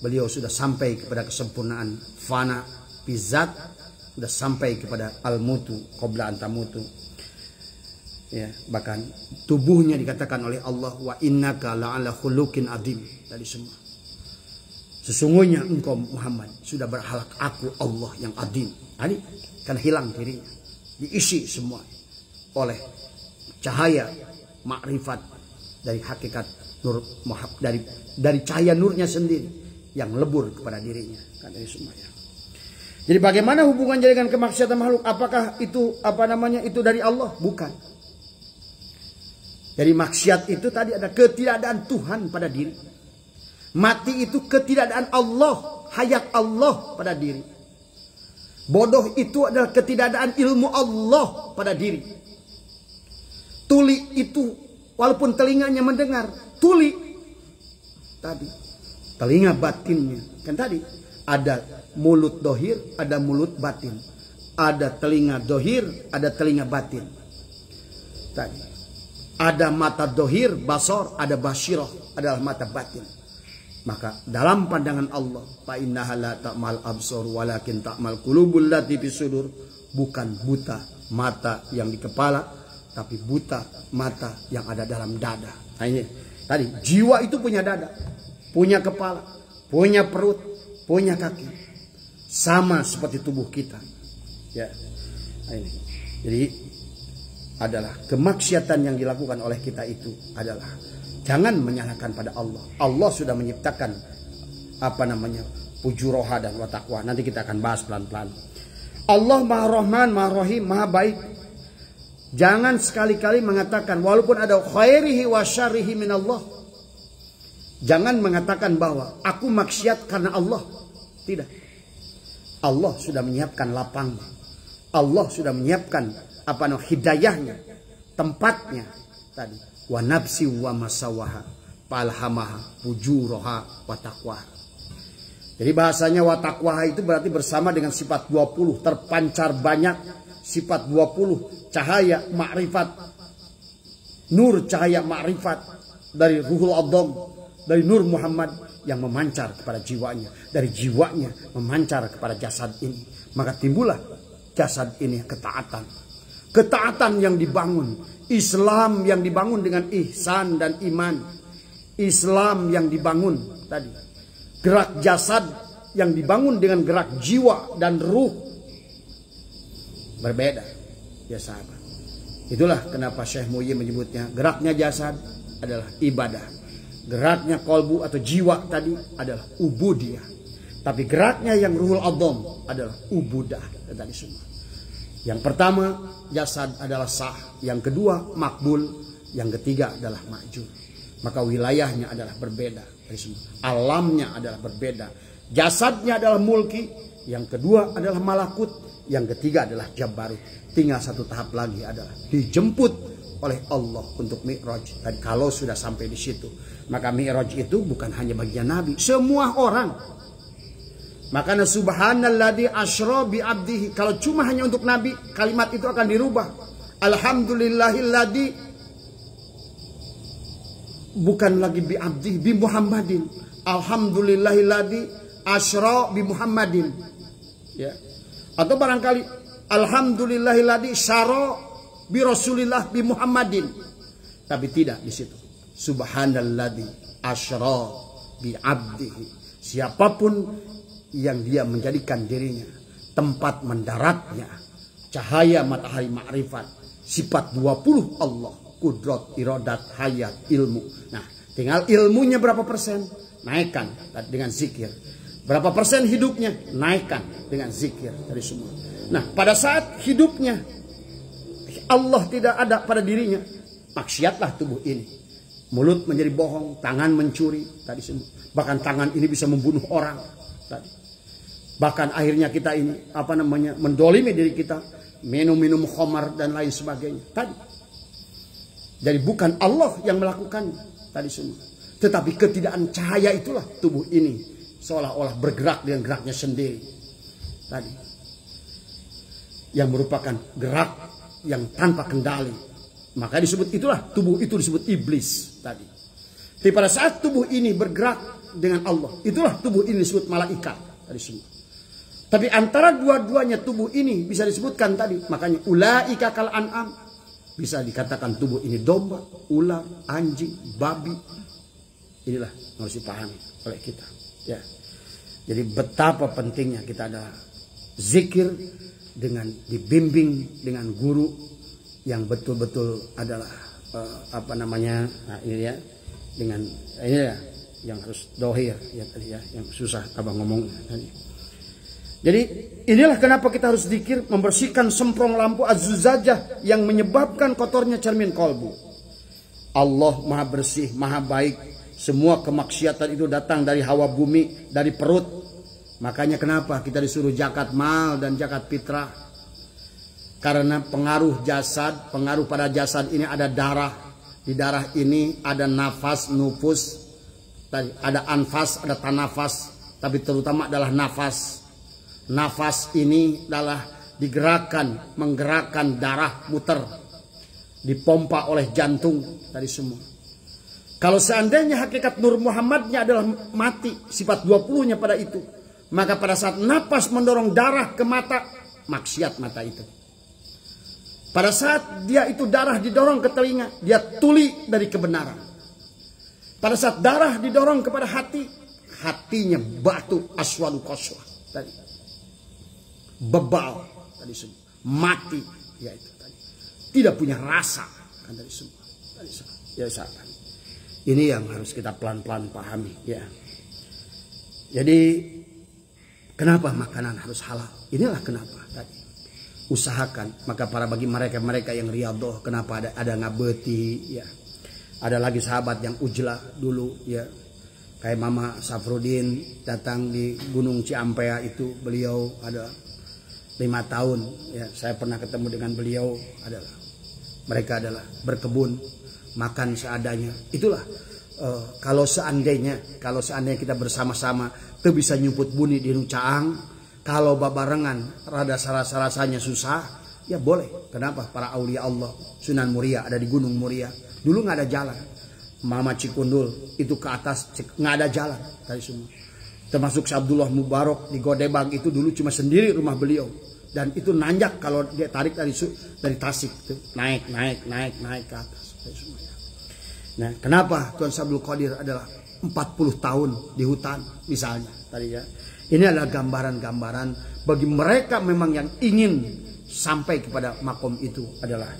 Beliau sudah sampai kepada kesempurnaan fana, bizat, sudah sampai kepada al-mutu, qabla antamutu. Ya, bahkan tubuhnya dikatakan oleh Allah, wa innaka la'ala khuluqin adzim. Tadi semua. Sesungguhnya engkau Muhammad sudah berhalak aku Allah yang adzim. Tadi kan hilang dirinya, diisi semua oleh cahaya makrifat dari hakikat nur Muhammad, dari cahaya nurnya sendiri yang lebur kepada dirinya. Kan dari semuanya. Jadi bagaimana hubungannya dengan kemaksiatan makhluk? Apakah itu itu dari Allah? Bukan. Dari maksiat itu tadi ada ketidakadaan Tuhan pada diri. Mati itu ketidakadaan Allah, hayat Allah pada diri. Bodoh itu adalah ketidakadaan ilmu Allah pada diri. Tuli itu walaupun telinganya mendengar, tuli tadi telinga batinnya. Kan tadi ada mulut dohir, ada mulut batin. Ada telinga dohir, ada telinga batin. Tadi ada mata dohir, basor, ada basyirah, adalah mata batin. Maka dalam pandangan Allah, fa innaha la ta'mal absar walakin ta'mal qulubul lati fis sudur, bukan buta mata yang di kepala, tapi buta mata yang ada dalam dada. Nah ini tadi, jiwa itu punya dada, punya kepala, punya perut, punya kaki. Sama seperti tubuh kita. Ya. Nah ini. Jadi adalah kemaksiatan yang dilakukan oleh kita itu adalah jangan menyalahkan pada Allah. Allah sudah menciptakan fujuroha dan watakwa. Nanti kita akan bahas pelan-pelan. Allah Maha Rahman, Maha Rahim, Maha baik. Jangan sekali-kali mengatakan walaupun ada khairihi wa syarrihi min Allah. Jangan mengatakan bahwa aku maksiat karena Allah. Tidak. Allah sudah menyiapkan lapangnya. Allah sudah menyiapkan hidayahnya, tempatnya tadi. Wa nafsi wa masawaha falhamaha fujuraha wa taqwaha. Jadi bahasanya wa taqwaha itu berarti bersama dengan sifat 20, terpancar banyak sifat 20, cahaya makrifat, nur cahaya makrifat dari Ruhul Adham, dari Nur Muhammad yang memancar kepada jiwanya, dari jiwanya memancar kepada jasad ini. Maka timbullah jasad ini ketaatan. Ketaatan yang dibangun, Islam yang dibangun dengan ihsan dan iman, Islam yang dibangun tadi, gerak jasad yang dibangun dengan gerak jiwa dan ruh, berbeda ya sahabat. Itulah kenapa Syekh Muhyiddin menyebutnya geraknya jasad adalah ibadah. Geraknya kolbu atau jiwa tadi adalah ubudiyah. Tapi geraknya yang ruhul adham adalah ubudah tadi semua. Yang pertama jasad adalah sah, yang kedua makbul, yang ketiga adalah ma'jur. Maka wilayahnya adalah berbeda dari semua. Alamnya adalah berbeda. Jasadnya adalah mulki, yang kedua adalah malakut, yang ketiga adalah jabarut. Tinggal satu tahap lagi adalah dijemput oleh Allah untuk Mi'raj. Dan kalau sudah sampai di situ, maka Mi'raj itu bukan hanya bagian Nabi, semua orang. Makanya subhanalladzi asra bi abdihi. Kalau cuma hanya untuk Nabi, kalimat itu akan dirubah. Alhamdulillahilladzi, bukan lagi bi abdihi, bi Muhammadin. Alhamdulillahilladzi asra bi Muhammadin. Ya. Atau barangkali alhamdulillahilladzi syara bi Rasulillah bi Muhammadin. Tapi tidak di situ. Subhanalladzi asra bi abdihi. Siapapun yang dia menjadikan dirinya tempat mendaratnya cahaya matahari ma'rifat, sifat 20 Allah, kudrat, iradat, hayat, ilmu. Nah, tinggal ilmunya berapa persen, naikkan dengan zikir. Berapa persen hidupnya, naikkan dengan zikir dari semua. Nah, pada saat hidupnya Allah tidak ada pada dirinya, maksiatlah tubuh ini. Mulut menjadi bohong, tangan mencuri, tadi semua. Bahkan tangan ini bisa membunuh orang tadi. Bahkan akhirnya kita ini mendolimi diri kita, minum khamar dan lain sebagainya tadi. Jadi bukan Allah yang melakukannya tadi semua, tetapi ketidakan cahaya itulah tubuh ini seolah-olah bergerak dengan geraknya sendiri tadi, yang merupakan gerak yang tanpa kendali. Maka disebut itulah tubuh itu disebut iblis tadi. Tapi pada saat tubuh ini bergerak dengan Allah, itulah tubuh ini disebut malaikat tadi semua. Tapi antara dua-duanya tubuh ini bisa disebutkan tadi. Makanya ulaika kal an'am. Bisa dikatakan tubuh ini domba, ular, anjing, babi. Inilah harus dipahami oleh kita. Ya. Jadi betapa pentingnya kita ada zikir dengan dibimbing dengan guru yang betul-betul adalah nah ini ya, dengan ini ya yang harus dohir ya tadi ya, yang susah abang ngomong tadi. Jadi inilah kenapa kita harus zikir, membersihkan semprong lampu az-zujajah yang menyebabkan kotornya cermin kolbu. Allah maha bersih, maha baik. Semua kemaksiatan itu datang dari hawa bumi, dari perut. Makanya kenapa kita disuruh zakat mal dan zakat fitrah. Karena pengaruh jasad, pengaruh pada jasad ini ada darah. Di darah ini ada nafas, nufus. Ada anfas, ada tanafas. Tapi terutama adalah nafas. Nafas ini adalah digerakkan, menggerakkan darah muter, dipompa oleh jantung tadi semua. Kalau seandainya hakikat Nur Muhammadnya adalah mati, sifat 20-nya pada itu, maka pada saat napas mendorong darah ke mata, maksiat mata itu. Pada saat dia itu darah didorong ke telinga, dia tuli dari kebenaran. Pada saat darah didorong kepada hati, hatinya batu aswadu qaswah tadi. Bebal tadi semua, mati ya itu tadi, tidak punya rasa kan tadi semua ya sahabat. Ini yang harus kita pelan-pelan pahami ya. Jadi kenapa makanan harus halal? Inilah kenapa tadi. Usahakan, maka bagi mereka yang riyadhah, kenapa ada ngabeti ya. Ada lagi sahabat yang ujlah dulu ya. Kayak Mama Safruddin datang di Gunung Ciampea itu, beliau ada 5 tahun ya, saya pernah ketemu dengan beliau. Mereka adalah berkebun, makan seadanya. Itulah kalau seandainya kita bersama-sama tuh bisa nyumput buni di Nucaang, kalau babarengan rada rasanya susah ya boleh. Kenapa? Para aulia Allah Sunan Muria ada di Gunung Muria, dulu nggak ada jalan. Mama Cikundul itu ke atas nggak ada jalan tadi semua. Termasuk Abdullah Mubarak di Godebang itu dulu cuma sendiri rumah beliau. Dan itu nanjak kalau dia tarik dari Tasik itu naik ke atas. Nah, kenapa Tuan Sabdul Qadir adalah 40 tahun di hutan misalnya tadi ya. Ini adalah gambaran-gambaran bagi mereka memang yang ingin sampai kepada makom itu adalah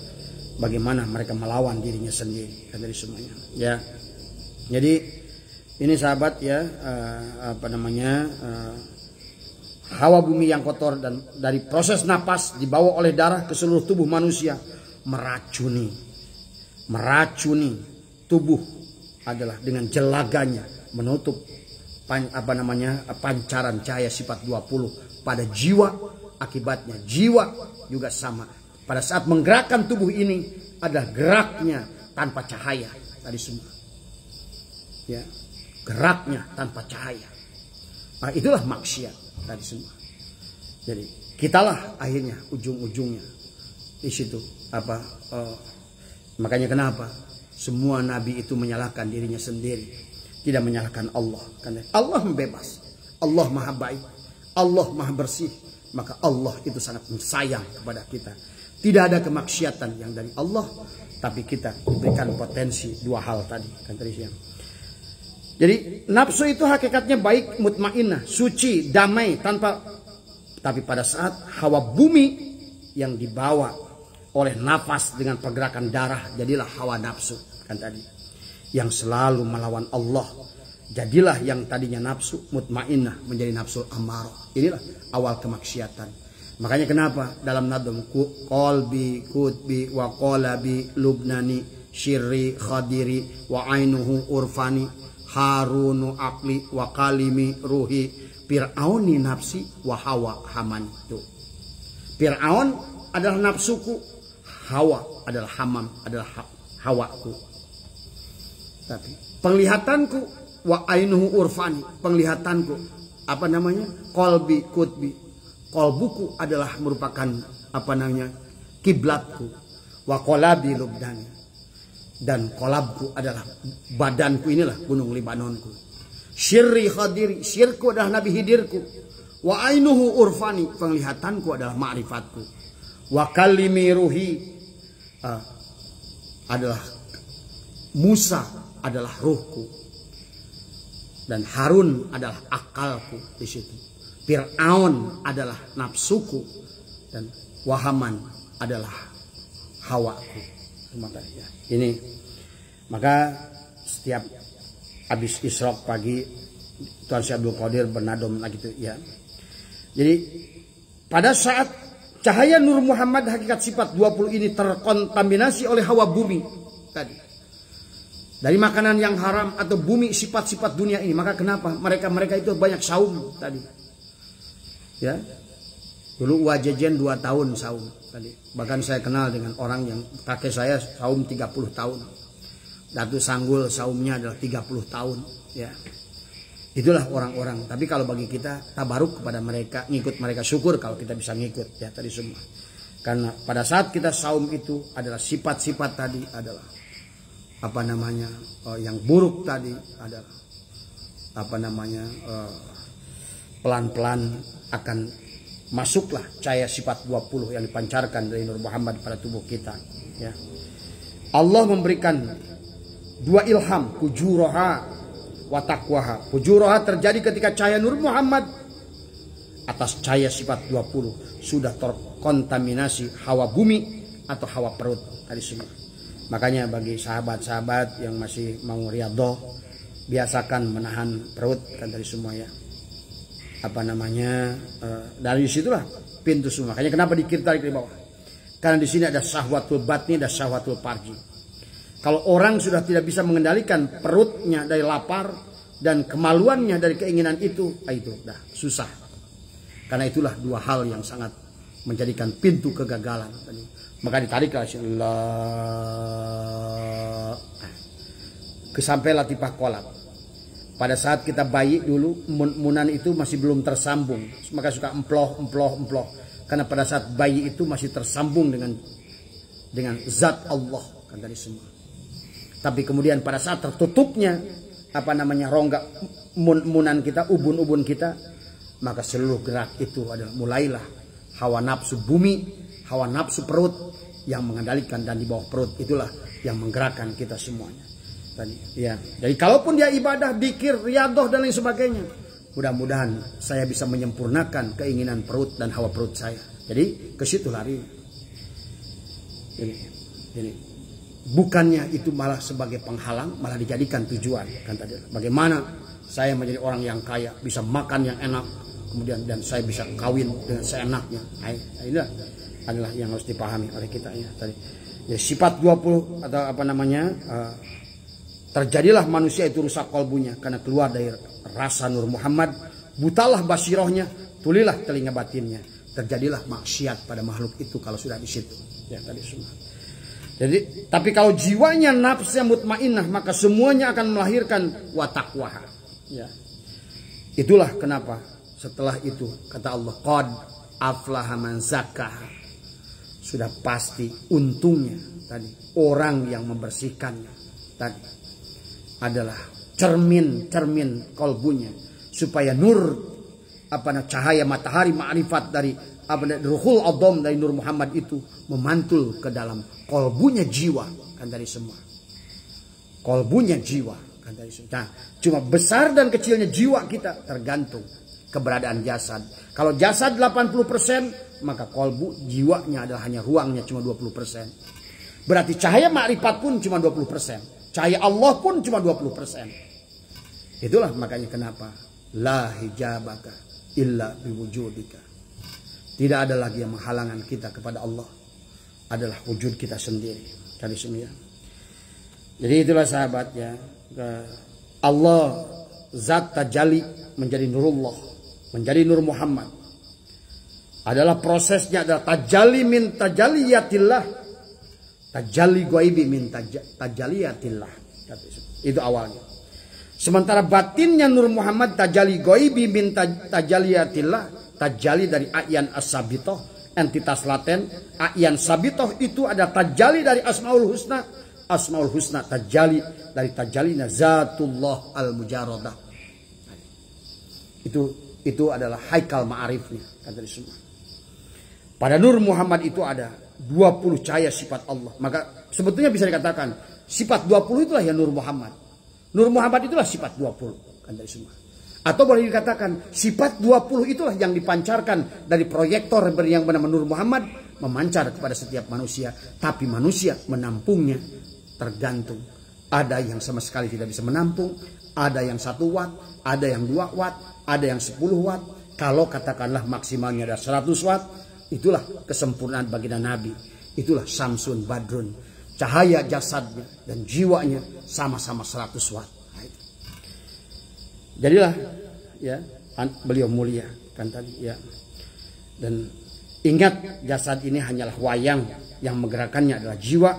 bagaimana mereka melawan dirinya sendiri kan dari semuanya ya. Jadi ini sahabat ya, hawa bumi yang kotor dan dari proses napas dibawa oleh darah ke seluruh tubuh manusia meracuni tubuh adalah dengan jelaganya menutup pancaran cahaya sifat 20 pada jiwa. Akibatnya jiwa juga sama. Pada saat menggerakkan tubuh ini adalah geraknya tanpa cahaya tadi semua. Ya, geraknya tanpa cahaya. Nah, itulah maksiat tadi semua. Jadi kitalah akhirnya ujung-ujungnya di situ makanya kenapa semua nabi itu menyalahkan dirinya sendiri, tidak menyalahkan Allah. Karena Allah bebas, Allah maha baik, Allah maha bersih, maka Allah itu sangat sayang kepada kita. Tidak ada kemaksiatan yang dari Allah, tapi kita diberikan potensi dua hal tadi kan tadi siang. Jadi nafsu itu hakikatnya baik, mutmainnah, suci, damai, tapi pada saat hawa bumi yang dibawa oleh nafas dengan pergerakan darah, jadilah hawa nafsu kan tadi, yang selalu melawan Allah. Jadilah yang tadinya nafsu mutmainnah menjadi nafsu amarah. Inilah awal kemaksiatan. Makanya kenapa dalam nadom qalbi kutbi wa qalabi lubnani syirri khadiri wa ainuhu urfani harunu akli wa kalimi ruhi fir'auni nafsi wa hawa hamani. Tuh. Fir'aun adalah nafsuku, hawa adalah hamam, adalah hawaku. Tapi penglihatanku wa ainuhu urfani, penglihatanku qalbi kutbi, qalbuku adalah merupakan kiblatku, wa qalabi lubdani, dan kolabku adalah badanku, inilah gunung Libanonku. Syirri khadiri, syirku adalah Nabi Hidirku. Wa ainuhu urfani, penglihatanku adalah ma'rifatku. Wa kalimi ruhi, adalah Musa adalah ruhku, dan Harun adalah akalku di situ. Fir'aun adalah nafsuku, dan Wahaman adalah hawaku. Ini maka setiap habis isyraq pagi Tuan Syekh Abdul Qadir bernadom lagi itu ya. Jadi pada saat cahaya Nur Muhammad hakikat sifat 20 ini terkontaminasi oleh hawa bumi tadi, dari makanan yang haram atau bumi sifat-sifat dunia ini, maka kenapa mereka itu banyak saum tadi ya. Dulu wajejen 2 tahun saum tadi. Bahkan saya kenal dengan orang yang kakek saya saum 30 tahun. Datu Sanggul saumnya adalah 30 tahun ya. Itulah orang-orang. Tapi kalau bagi kita tabaruk kepada mereka, ngikut mereka, syukur kalau kita bisa ngikut ya tadi semua. Karena pada saat kita saum itu adalah sifat-sifat tadi adalah yang buruk tadi adalah pelan-pelan akan masuklah cahaya sifat 20 yang dipancarkan dari Nur Muhammad pada tubuh kita ya. Allah memberikan 2 ilham, fujuraha wa taqwaha. Fujuraha terjadi ketika cahaya Nur Muhammad atas cahaya sifat 20 sudah terkontaminasi hawa bumi atau hawa perut tadi semua. Makanya bagi sahabat-sahabat yang masih mau riyadhah, biasakan menahan perut kan dari semua ya. Dari situlah pintu semua. Makanya kenapa ditarik dari bawah? Karena di sini ada syahwatul batni, ada syahwatul farji. Kalau orang sudah tidak bisa mengendalikan perutnya dari lapar dan kemaluannya dari keinginan itu dah susah. Karena itulah 2 hal yang sangat menjadikan pintu kegagalan. Maka ditariklah kesampailah tipah kolab. Pada saat kita bayi dulu, munan itu masih belum tersambung, maka suka emploh. Karena pada saat bayi itu masih tersambung dengan zat Allah kan tadi semua. Tapi kemudian pada saat tertutupnya rongga munan kita, ubun-ubun kita, maka seluruh gerak itu adalah mulailah hawa nafsu bumi, hawa nafsu perut yang mengendalikan, dan di bawah perut itulah yang menggerakkan kita semuanya. Tadi ya. Jadi kalaupun dia ibadah, zikir, riyadhah dan lain sebagainya, mudah-mudahan saya bisa menyempurnakan keinginan perut dan hawa perut saya. Jadi ke situ lari. Jadi Jadi bukannya itu malah sebagai penghalang, malah dijadikan tujuan. Kan tadi bagaimana saya menjadi orang yang kaya, bisa makan yang enak, kemudian dan saya bisa kawin dengan seenaknya. Inilah adalah yang harus dipahami oleh kita ya tadi. Ya, sifat 20 atau apa namanya terjadilah manusia itu rusak kalbunya karena keluar dari rasa Nur Muhammad, butalah basirohnya, tulilah telinga batinnya, terjadilah maksiat pada makhluk itu kalau sudah di situ. Ya tadi semua. Jadi tapi kalau jiwanya nafsnya mutmainnah maka semuanya akan melahirkan wa taqwaha. Ya. Itulah kenapa setelah itu kata Allah qad aflaha man zakkaha. Sudah pasti untungnya tadi orang yang membersihkannya tadi adalah cermin kalbunya supaya nur cahaya matahari ma'rifat dari ruhul adham dari Nur Muhammad itu memantul ke dalam kalbunya jiwa kan dari semua kalbunya jiwa kan dari semua. Nah, cuma besar dan kecilnya jiwa kita tergantung keberadaan jasad. Kalau jasad 80%, maka kalbu jiwanya adalah hanya ruangnya cuma 20%. Berarti cahaya makrifat pun cuma 20%. Cahaya Allah pun cuma 20%. Itulah makanya kenapa la hijabaka illa biwujudika. Tidak ada lagi yang menghalangan kita kepada Allah. Adalah wujud kita sendiri. Tadi semua. Jadi itulah sahabat ya. Allah zat tajalli menjadi nurullah, menjadi Nur Muhammad. Adalah prosesnya adalah tajalli min tajalliyatillah, tajalli ghaibi min tajalliyatillah. Itu awalnya. Sementara batinnya Nur Muhammad tajalli ghaibi min tajalliyatillah, tajalli dari a'yan as-sabitoh, entitas laten. A'yan sabitoh itu ada tajalli dari Asmaul Husna. Asmaul Husna tajalli dari tajallinya Zatullah al-Mujarradah. Itu adalah haikal ma'arifnya kata semua. Pada Nur Muhammad itu ada 20 cahaya sifat Allah. Maka sebetulnya bisa dikatakan sifat 20 itulah yang Nur Muhammad. Nur Muhammad itulah sifat 20 kata semua. Atau boleh dikatakan sifat 20 itulah yang dipancarkan dari proyektor yang bernama Nur Muhammad memancar kepada setiap manusia. Tapi manusia menampungnya tergantung. Ada yang sama sekali tidak bisa menampung. Ada yang 1 watt. Ada yang 2 watt. Ada yang 10 watt. Kalau katakanlah maksimalnya ada 100 watt. Itulah kesempurnaan baginda Nabi. Itulah Samsun Badrun. Cahaya jasadnya dan jiwanya sama-sama 100 watt. Jadilah ya beliau mulia kan tadi ya. Dan ingat jasad ini hanyalah wayang, yang menggerakkannya adalah jiwa.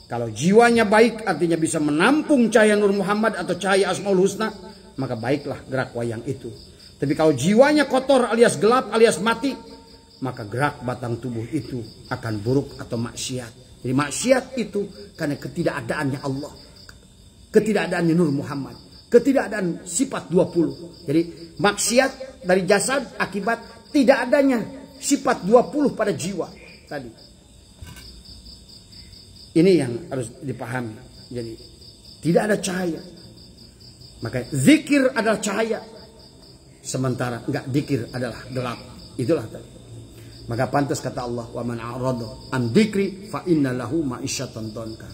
Kalau jiwanya baik artinya bisa menampung cahaya Nur Muhammad atau cahaya Asmaul Husna, maka baiklah gerak wayang itu. Tapi kalau jiwanya kotor alias gelap alias mati, maka gerak batang tubuh itu akan buruk atau maksiat. Jadi maksiat itu karena ketidakadaannya Allah, ketidakadaannya Nur Muhammad, ketidakadaan sifat 20. Jadi maksiat dari jasad akibat tidak adanya sifat 20 pada jiwa tadi. Ini yang harus dipahami. Jadi tidak ada cahaya. Maka zikir adalah cahaya. Sementara enggak zikir adalah gelap. Itulah tadi. Maka pantas kata Allah, wa man a'rada an dzikri fa inna lahu ma'isyatan donka.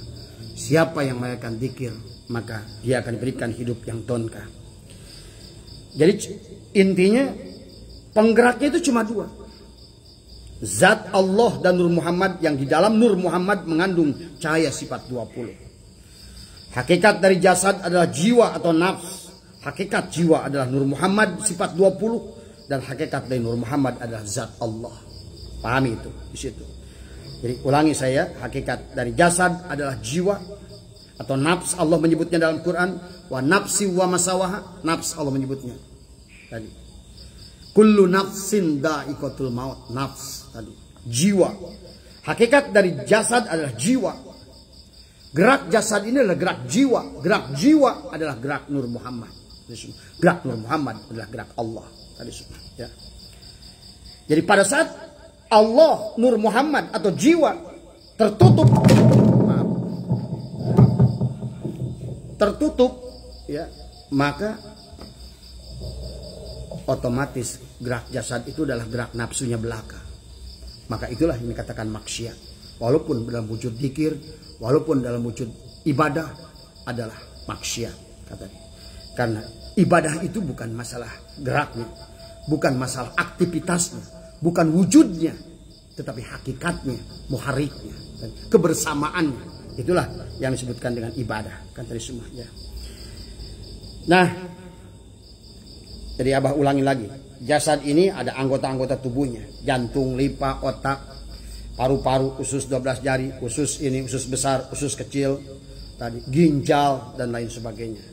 Siapa yang merayakan zikir, maka dia akan diberikan hidup yang donka. Jadi intinya penggeraknya itu cuma 2. Zat Allah dan Nur Muhammad, yang di dalam Nur Muhammad mengandung cahaya sifat 20. Hakikat dari jasad adalah jiwa atau nafs. Hakikat jiwa adalah Nur Muhammad sifat 20. Dan hakikat dari Nur Muhammad adalah zat Allah. Pahami itu di situ. Jadi ulangi saya, hakikat dari jasad adalah jiwa atau nafs. Allah menyebutnya dalam Quran, wa nafsi wa masawaha. Nafs Allah menyebutnya tadi. Kullu nafsin da'iqatul maut. Nafs tadi, jiwa. Hakikat dari jasad adalah jiwa. Gerak jasad ini adalah gerak jiwa. Gerak jiwa adalah gerak Nur Muhammad. Gerak Nur Muhammad adalah gerak Allah tadi semua ya. Jadi pada saat Allah, Nur Muhammad atau jiwa tertutup ya, maka otomatis gerak jasad itu adalah gerak nafsunya belaka. Maka itulah yang dikatakan maksiat. walaupun dalam wujud dzikir, walaupun dalam wujud ibadah adalah maksiat katanya. Karena ibadah itu bukan masalah geraknya, bukan masalah aktivitasnya, bukan wujudnya, tetapi hakikatnya, muharriknya, kebersamaannya. Itulah yang disebutkan dengan ibadah kan tadi semuanya. Nah, jadi Abah ulangi lagi. Jasad ini ada anggota-anggota tubuhnya. Jantung, lipa, otak, paru-paru, usus 12 jari, usus ini, usus besar, usus kecil, tadi ginjal dan lain sebagainya.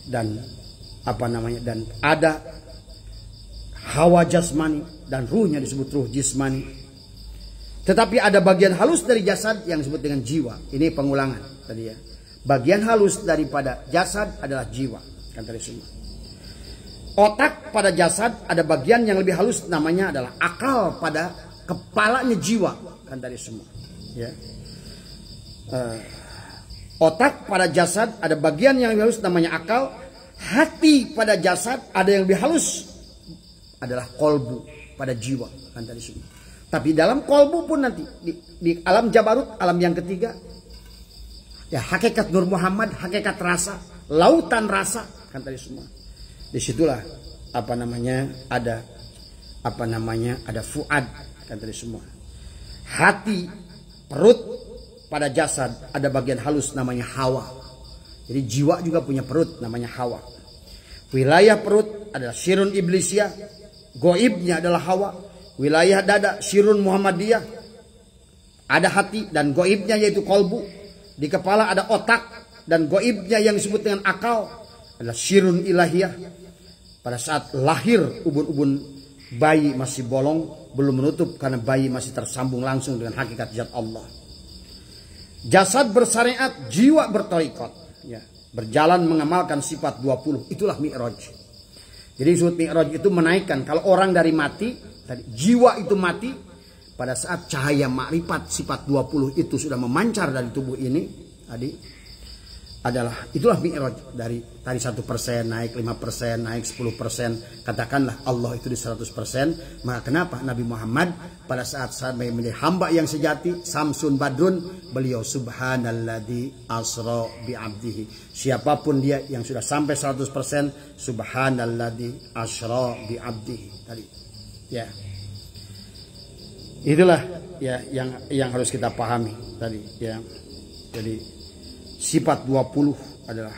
Dan dan ada hawa jasmani dan ruhnya disebut ruh jismani. Tetapi ada bagian halus dari jasad yang disebut dengan jiwa. Ini pengulangan tadi ya. Bagian halus daripada jasad adalah jiwa kan tadi semua. Otak pada jasad ada bagian yang lebih halus, namanya adalah akal pada kepalanya jiwa kan tadi semua ya. Otak pada jasad ada bagian yang lebih halus, namanya akal. Hati pada jasad ada yang lebih halus, adalah kolbu pada jiwa kan tadi semua. Tapi dalam kolbu pun nanti di alam jabarut, alam yang ketiga ya, hakikat Nur Muhammad, hakikat rasa, lautan rasa kan tadi semua. Disitulah ada ada fuad kan tadi semua. Hati, perut pada jasad ada bagian halus namanya hawa. Jadi jiwa juga punya perut namanya hawa. Wilayah perut adalah sirun iblisiyah, goibnya adalah hawa. Wilayah dada sirun Muhammadiyah, ada hati dan goibnya yaitu kolbu. Di kepala ada otak dan goibnya yang disebut dengan akal adalah sirun ilahiyah. Pada saat lahir ubun-ubun bayi masih bolong, belum menutup karena bayi masih tersambung langsung dengan hakikat zat Allah. Jasad bersyariat, jiwa bertorikot ya, berjalan mengamalkan sifat 20. Itulah mi'raj. Jadi disebut mi'raj itu menaikkan. Kalau orang dari mati tadi, jiwa itu mati pada saat cahaya makrifat sifat 20 itu sudah memancar dari tubuh ini tadi, itulah mi'raj. Dari tadi 1% naik 5%, naik 10%, katakanlah Allah itu di 100%. Maka kenapa Nabi Muhammad pada saat sampai menjadi hamba yang sejati, samsun badrun, beliau subhanalladzi asra bi abdihi. Siapapun dia yang sudah sampai 100%, subhanalladzi asra bi abdihi tadi ya. Itulah ya yang harus kita pahami tadi ya. Jadi sifat 20 adalah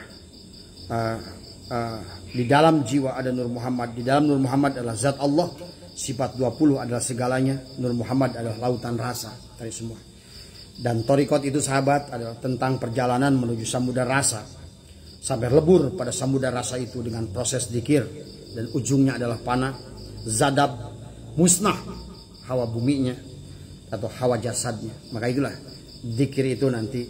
di dalam jiwa ada Nur Muhammad, di dalam Nur Muhammad adalah zat Allah. Sifat 20 adalah segalanya, Nur Muhammad adalah lautan rasa tadi semua. Dan torikot itu sahabat adalah tentang perjalanan menuju samudera rasa, sampai lebur pada samudera rasa itu dengan proses dzikir, dan ujungnya adalah panah, zadab, musnah hawa buminya atau hawa jasadnya. Maka itulah dzikir itu nanti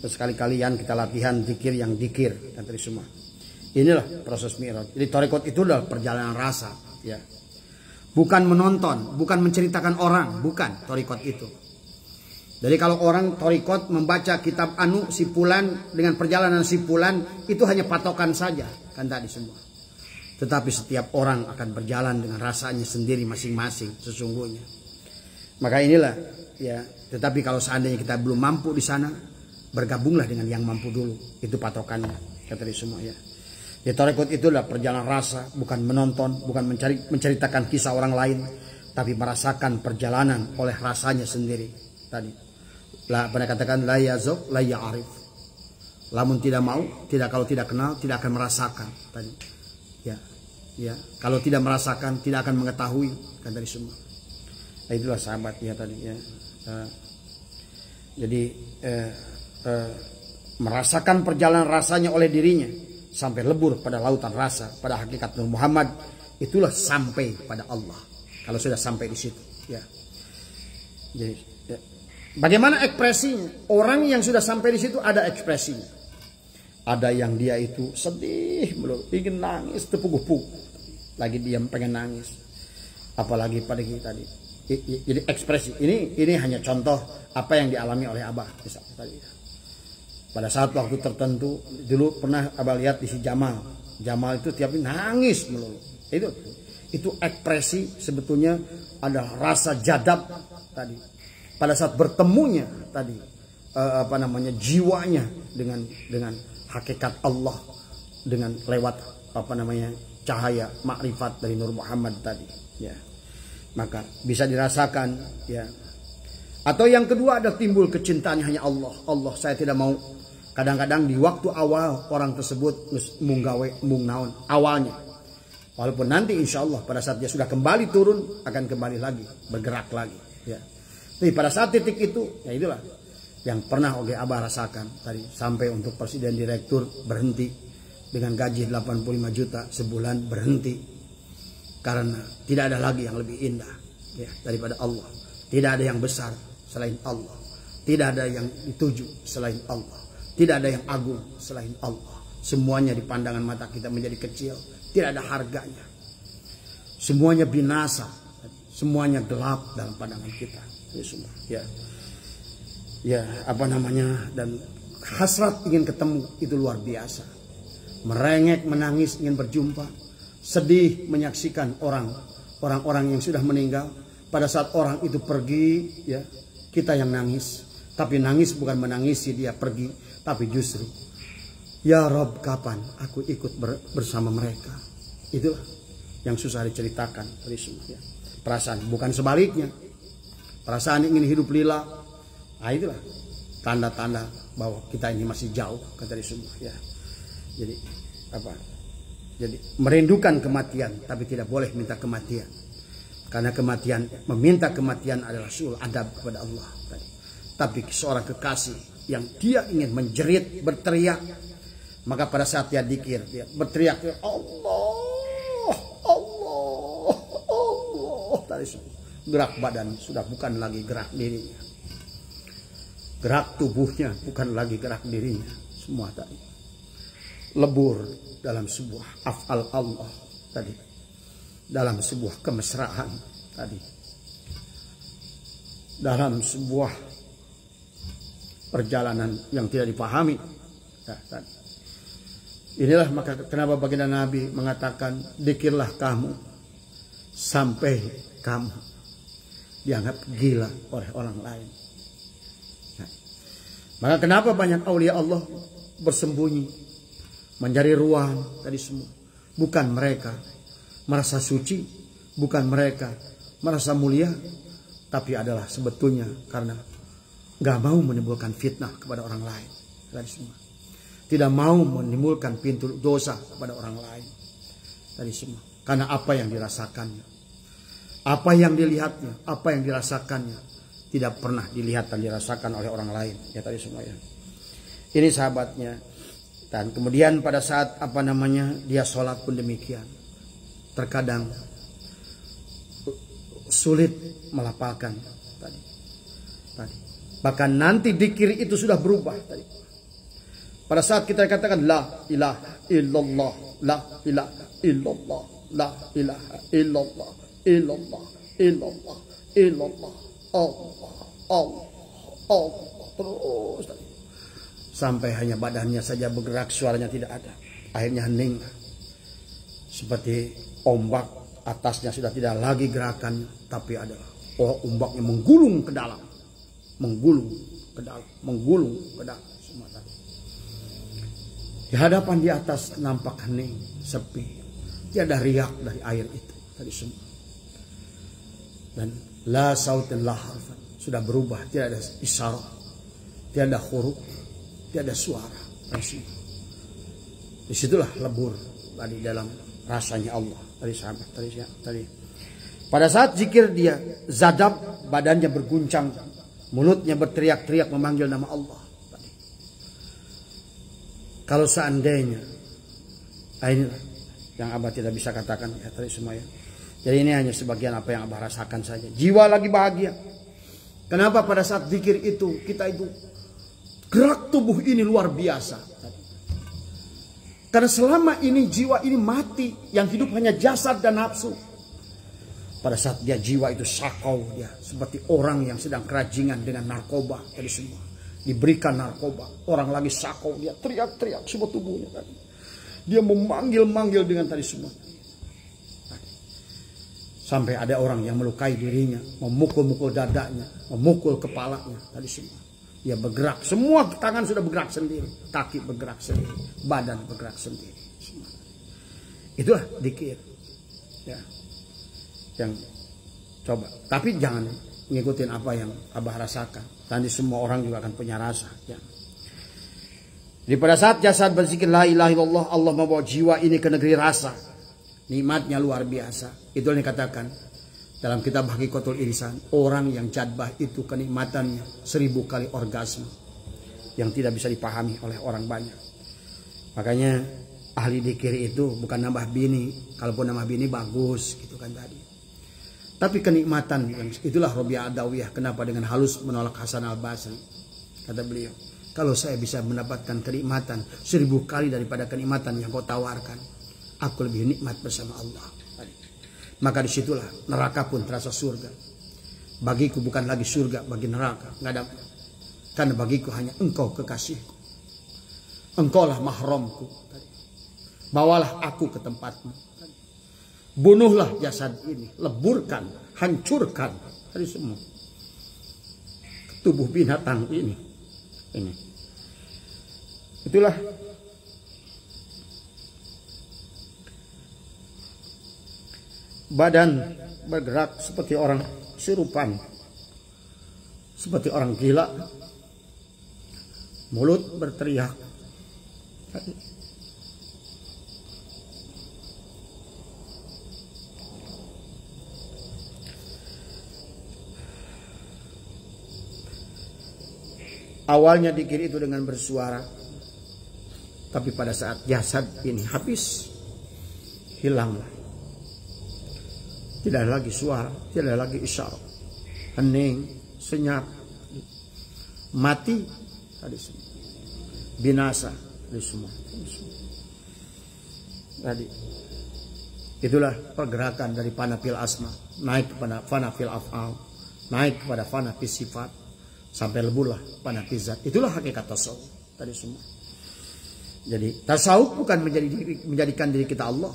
sekali-kalian kita latihan dzikir yang dzikir dan tadi semua. Inilah proses mi'raj. Jadi torikot itu adalah perjalanan rasa ya. Bukan menonton, bukan menceritakan orang, bukan torikot itu. Jadi kalau orang torikot membaca kitab si fulan dengan perjalanan si fulan, itu hanya patokan saja kan tadi semua. Tetapi setiap orang akan berjalan dengan rasanya sendiri masing-masing sesungguhnya. Maka inilah ya. Tetapi kalau seandainya kita belum mampu di sana, bergabunglah dengan yang mampu dulu. Itu patokannya kata semua ya. Ya, torikot itu adalah perjalanan rasa, bukan menonton, bukan menceritakan kisah orang lain, tapi merasakan perjalanan oleh rasanya sendiri tadi. Lah pernah katakan la yazuk la ya'rif. Lamun tidak mau, kalau tidak kenal, tidak akan merasakan tadi. Ya, kalau tidak merasakan, tidak akan mengetahui kan dari semua. Nah, itulah sahabat ya tadi ya. Jadi merasakan perjalanan rasanya oleh dirinya sampai lebur pada lautan rasa, pada hakikat Nur Muhammad, itulah sampai pada Allah. Kalau sudah sampai di situ, ya. Jadi, ya. Bagaimana ekspresinya? Orang yang sudah sampai di situ ada ekspresinya. Ada yang dia itu sedih, belum ingin nangis, tepuk-tepuk, lagi diam pengen nangis. Apalagi pada kita tadi. Jadi ekspresi ini hanya contoh apa yang dialami oleh Abah misalnya tadi. Pada saat waktu tertentu dulu pernah Abah lihat di si Jamal itu tiap hari nangis melulu. Itu ekspresi sebetulnya adalah rasa jadab tadi. pada saat bertemunya tadi jiwanya dengan hakikat Allah, dengan lewat cahaya makrifat dari Nur Muhammad tadi, ya, maka bisa dirasakan, ya. Atau yang kedua ada timbul kecintaan hanya Allah. Allah, saya tidak mau. Kadang-kadang di waktu awal orang tersebut mung naon awalnya, walaupun nanti insya Allah pada saat dia sudah kembali turun akan kembali lagi bergerak lagi, ya. Tapi pada saat titik itu, ya itulah yang pernah Oge Abah rasakan tadi, sampai untuk presiden direktur berhenti dengan gaji 85 juta sebulan, berhenti karena tidak ada lagi yang lebih indah, ya, daripada Allah. Tidak ada yang besar selain Allah, tidak ada yang dituju selain Allah, tidak ada yang agung selain Allah. Semuanya di pandangan mata kita menjadi kecil, tidak ada harganya. Semuanya binasa, semuanya gelap dalam pandangan kita. Ya, ya, dan hasrat ingin ketemu itu luar biasa. Merengek, menangis, ingin berjumpa, sedih menyaksikan orang-orang yang sudah meninggal. Pada saat orang itu pergi, ya, kita yang nangis. Tapi nangis bukan menangisi dia pergi, tapi justru, ya Rob, kapan aku ikut bersama mereka? Itulah yang susah diceritakan dari semua, ya. Perasaan bukan sebaliknya. Perasaan ingin hidup lila. Nah, itulah tanda-tanda bahwa kita ini masih jauh, kata dari semua, ya. Jadi Jadi merindukan kematian, tapi tidak boleh minta kematian. Karena meminta kematian adalah sul adab kepada Allah. Tapi seorang kekasih yang dia ingin menjerit, berteriak, maka pada saat dia dikir, dia berteriak, Allah, Allah, Allah. Tadi gerak badan sudah bukan lagi gerak dirinya. Gerak tubuhnya bukan lagi gerak dirinya. Semua tadi lebur dalam sebuah af'al Allah tadi. Dalam sebuah kemesraan tadi, dalam sebuah perjalanan yang tidak dipahami, ya, tadi. Inilah maka kenapa baginda Nabi mengatakan, dikirlah kamu sampai kamu dianggap gila oleh orang lain. Ya. Maka kenapa banyak aulia Allah bersembunyi, mencari ruang tadi semua. Bukan mereka merasa suci, bukan mereka merasa mulia, tapi adalah sebetulnya karena gak mau menimbulkan fitnah kepada orang lain. Tadi semua. Tidak mau menimbulkan pintu dosa kepada orang lain. Tadi semua. Karena apa yang dirasakannya, apa yang dilihatnya, apa yang dirasakannya, tidak pernah dilihat dan dirasakan oleh orang lain. Ya tadi semua, ya. Ini sahabatnya. Dan kemudian pada saat dia sholat pun demikian. Terkadang sulit melafalkan tadi. Bahkan nanti dikir itu sudah berubah tadi. Pada saat kita katakan la ilaha illallah, la ilaha illallah, la ilaha illallah, illallah, illallah, illallah, Allah, Allah, Allah, terus tadi. Sampai hanya badannya saja bergerak, suaranya tidak ada. Akhirnya hening. Seperti ombak, atasnya sudah tidak lagi gerakan, tapi adalah ombaknya menggulung ke dalam, menggulung ke dalam, menggulung ke dalam semua tadi. Di hadapan di atas nampak hening, sepi, tiada riak dari air itu tadi semua. Dan la sautin la harfan, sudah berubah, tidak ada isyarat, tidak ada huruf, tidak ada suara. Disitulah lebur tadi dalam rasanya Allah dari sahabat tadi. Pada saat zikir dia zadab, badannya berguncang, mulutnya berteriak-teriak memanggil nama Allah. Tadi. Kalau seandainya, ini yang Abah tidak bisa katakan ya tadi semua, ya. Jadi ini hanya sebagian apa yang Abah rasakan saja. Jiwa lagi bahagia. Kenapa pada saat zikir itu kita itu gerak tubuh ini luar biasa. Karena selama ini jiwa ini mati, yang hidup hanya jasad dan nafsu. Pada saat dia jiwa itu sakau, dia seperti orang yang sedang kerajingan dengan narkoba tadi semua. Diberikan narkoba, orang lagi sakau, dia teriak-teriak semua tubuhnya tadi. Dia memanggil-manggil dengan tadi semua. Sampai ada orang yang melukai dirinya, memukul-mukul dadanya, memukul kepalanya, tadi semua. Dia bergerak, semua tangan sudah bergerak sendiri, kaki bergerak sendiri, badan bergerak sendiri. Semua. Itulah dzikir. Ya. Yang coba, tapi jangan ngikutin apa yang Abah rasakan. Nanti semua orang juga akan punya rasa. Ya. Jadi pada saat jasad berzikir la ilaha illallah, Allah membawa jiwa ini ke negeri rasa. Nikmatnya luar biasa. Itu yang dikatakan dalam kitab Hakikatul Insan. Orang yang jadbah itu kenikmatannya 1000 kali orgasme. Yang tidak bisa dipahami oleh orang banyak. Makanya ahli dzikir itu bukan nambah bini. Kalaupun nambah bini bagus gitu kan tadi. Tapi kenikmatan yang itulah Robiah Adawiyah. Kenapa dengan halus menolak Hasan Al-Basri. Kata beliau. Kalau saya bisa mendapatkan kenikmatan 1000 kali daripada kenikmatan yang kau tawarkan. Aku lebih nikmat bersama Allah. Maka disitulah neraka pun terasa surga. Bagiku bukan lagi surga, bagi neraka. Nggak ada. Karena bagiku hanya engkau kekasihku. Engkaulah mahramku. Bawalah aku ke tempatmu. Bunuhlah jasad ini. Leburkan, hancurkan. Tadi semua. Tubuh binatang ini. Itulah. Badan bergerak seperti orang sirupan, seperti orang gila. Mulut berteriak. Awalnya dzikir itu dengan bersuara, tapi pada saat jasad ini habis, hilanglah. Tidak ada lagi suara, tidak ada lagi isyarat. Hening, senyap, mati, tadi semua. Binasa, tadi semua. Tadi. Itulah pergerakan dari fana fil asma, naik kepada fana fil af'al, naik kepada fana fil sifat, sampai leburlah fana fil zat. Itulah hakikat tasawuf, tadi semua. Jadi tasawuf bukan menjadikan diri kita Allah,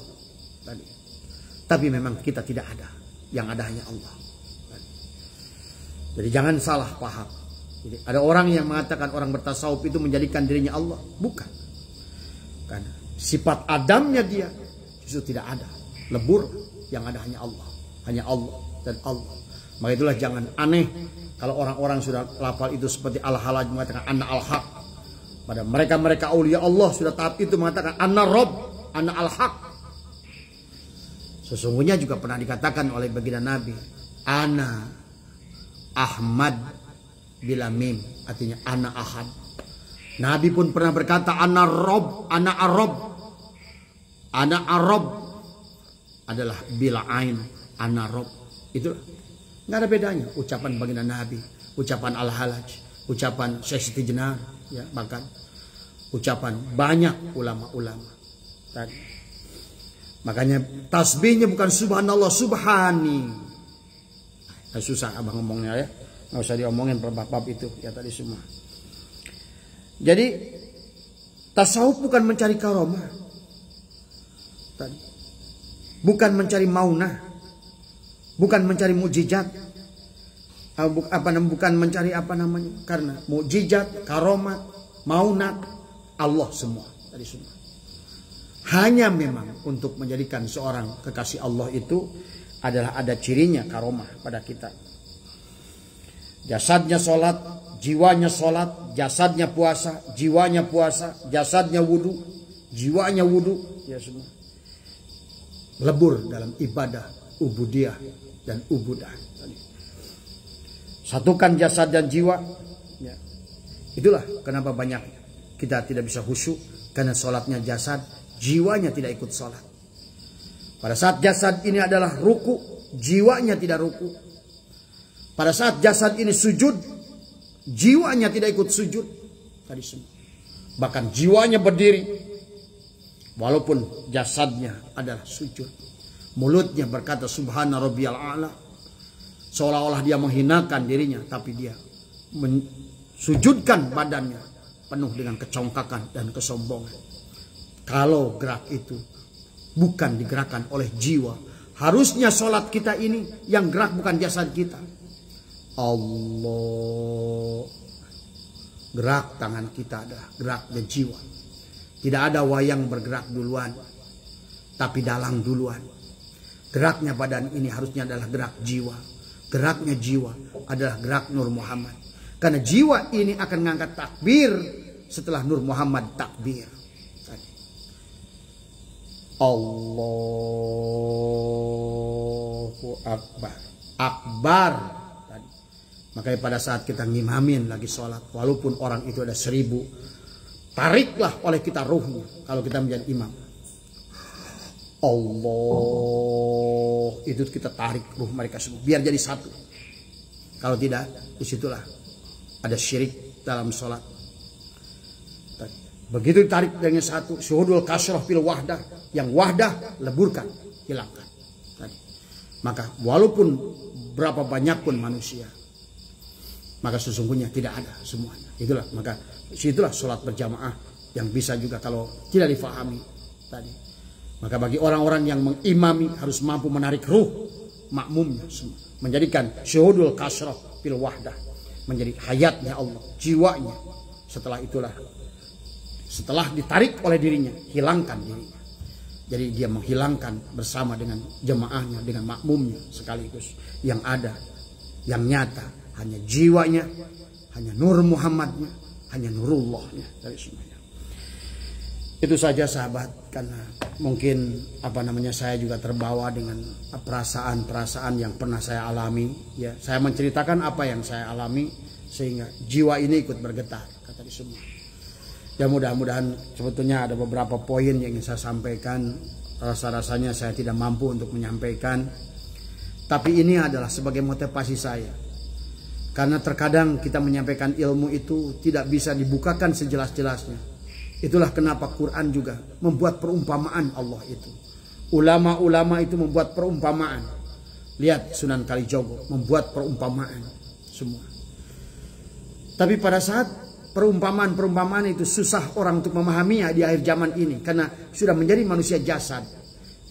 tadi. Tapi memang kita tidak ada. Yang ada hanya Allah. Jadi jangan salah paham. Jadi ada orang yang mengatakan orang bertasawuf itu menjadikan dirinya Allah. Bukan. Karena sifat Adamnya dia justru tidak ada. Lebur. Yang ada hanya Allah. Hanya Allah dan Allah. Maka itulah jangan aneh. Kalau orang-orang sudah lafal itu seperti Al-Halaj mengatakan Anna Al-Haq. Pada mereka-mereka aulia Allah sudah tahap itu mengatakan Anna Rob. Anna Al-Haq. Sesungguhnya juga pernah dikatakan oleh baginda Nabi, Ana Ahmad bila mim, artinya Ana Ahad. Nabi pun pernah berkata, Ana Rob, Ana Arab. Ana Arab adalah bila ain, Ana Rob. Itulah, nggak ada bedanya. Ucapan baginda Nabi, ucapan Al-Halaj, ucapan Syekh Siti Jenar, ya, bahkan ucapan banyak ulama-ulama tadi. Makanya tasbihnya bukan subhanallah, subhani. Susah abang ngomongnya ya. Nggak usah diomongin bab-bab itu ya tadi semua. Jadi tasawuf bukan mencari karomah. Tadi. Bukan mencari maunah. Bukan mencari mukjizat. Bukan mencari apa namanya. Karena mukjizat, karomat, maunat Allah semua. Tadi semua. Hanya memang untuk menjadikan seorang kekasih Allah itu adalah ada cirinya karomah pada kita. Jasadnya sholat, jiwanya sholat, jasadnya puasa, jiwanya puasa, jasadnya wudu, jiwanya wudu, ya semua. Lebur dalam ibadah, ubudiyah dan ubudah. Satukan jasad dan jiwa. Ya. Itulah kenapa banyak kita tidak bisa khusyuk karena sholatnya jasad. Jiwanya tidak ikut sholat. Pada saat jasad ini adalah ruku, jiwanya tidak ruku. Pada saat jasad ini sujud, jiwanya tidak ikut sujud. Tadi semua. Bahkan jiwanya berdiri, walaupun jasadnya adalah sujud. Mulutnya berkata Subhana Rabbiyal A'la, seolah-olah dia menghinakan dirinya, tapi dia sujudkan badannya penuh dengan kecongkakan dan kesombongan. Kalau gerak itu bukan digerakkan oleh jiwa, Harusnya sholat kita ini yang gerak bukan jasad kita. Allah. Gerak tangan kita adalah geraknya jiwa. Tidak ada wayang bergerak duluan, tapi dalang duluan. Geraknya badan ini harusnya adalah gerak jiwa. Geraknya jiwa adalah gerak Nur Muhammad. Karena jiwa ini akan mengangkat takbir setelah Nur Muhammad takbir. Allahu Akbar. Akbar. Makanya pada saat kita ngimamin lagi sholat, walaupun orang itu ada 1000, tariklah oleh kita ruhnya kalau kita menjadi imam. Allah, itu kita tarik ruh mereka semua biar jadi satu. Kalau tidak, disitulah ada syirik dalam sholat. Begitu ditarik dengan satu, syuhudul kasrah fil wahdah, yang wahdah leburkan, hilangkan. Maka walaupun berapa banyak pun manusia, maka sesungguhnya tidak ada semuanya. Itulah, maka situlah sholat berjamaah yang bisa juga kalau tidak difahami tadi. Maka bagi orang-orang yang mengimami harus mampu menarik ruh makmumnya semua, menjadikan syuhudul kasrah fil wahdah menjadi hayatnya Allah, jiwanya. Setelah itulah, setelah ditarik oleh dirinya, hilangkan dirinya. Jadi dia menghilangkan bersama dengan jemaahnya, dengan makmumnya sekaligus. Yang ada, yang nyata, hanya jiwanya, hanya Nur Muhammadnya, hanya Nurullahnya dari semuanya. Itu saja sahabat, karena mungkin saya juga terbawa dengan perasaan-perasaan yang pernah saya alami. Ya, saya menceritakan apa yang saya alami sehingga jiwa ini ikut bergetar, kata di semua. Ya mudah-mudahan sebetulnya ada beberapa poin yang ingin saya sampaikan. Rasa-rasanya saya tidak mampu untuk menyampaikan. Tapi ini adalah sebagai motivasi saya. Karena terkadang kita menyampaikan ilmu itu tidak bisa dibukakan sejelas-jelasnya. Itulah kenapa Quran juga membuat perumpamaan Allah itu. Ulama-ulama itu membuat perumpamaan. Lihat Sunan Kalijogo membuat perumpamaan semua. Tapi pada saat perumpamaan-perumpamaan itu susah orang untuk memahaminya di akhir zaman ini. Karena sudah menjadi manusia jasad.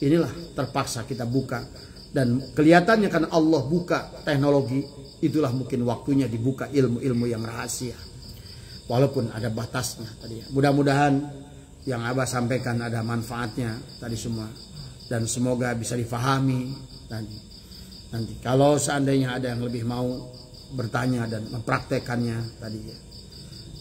Inilah terpaksa kita buka. Dan kelihatannya karena Allah buka teknologi, itulah mungkin waktunya dibuka ilmu-ilmu yang rahasia. Walaupun ada batasnya tadi. Mudah-mudahan yang Abah sampaikan ada manfaatnya tadi semua. Dan semoga bisa difahami nanti. Kalau seandainya ada yang lebih mau bertanya dan mempraktekannya tadi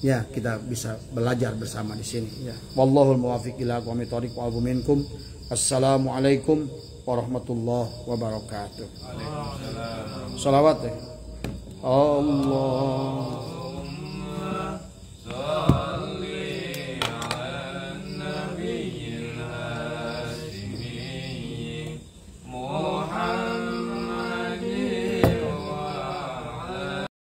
ya, kita bisa belajar bersama di sini ya. Wallahul muwaffiq ila aqwamit thoriq wa minkum. Assalamualaikum warahmatullahi wabarakatuh. Salawat ya. Allah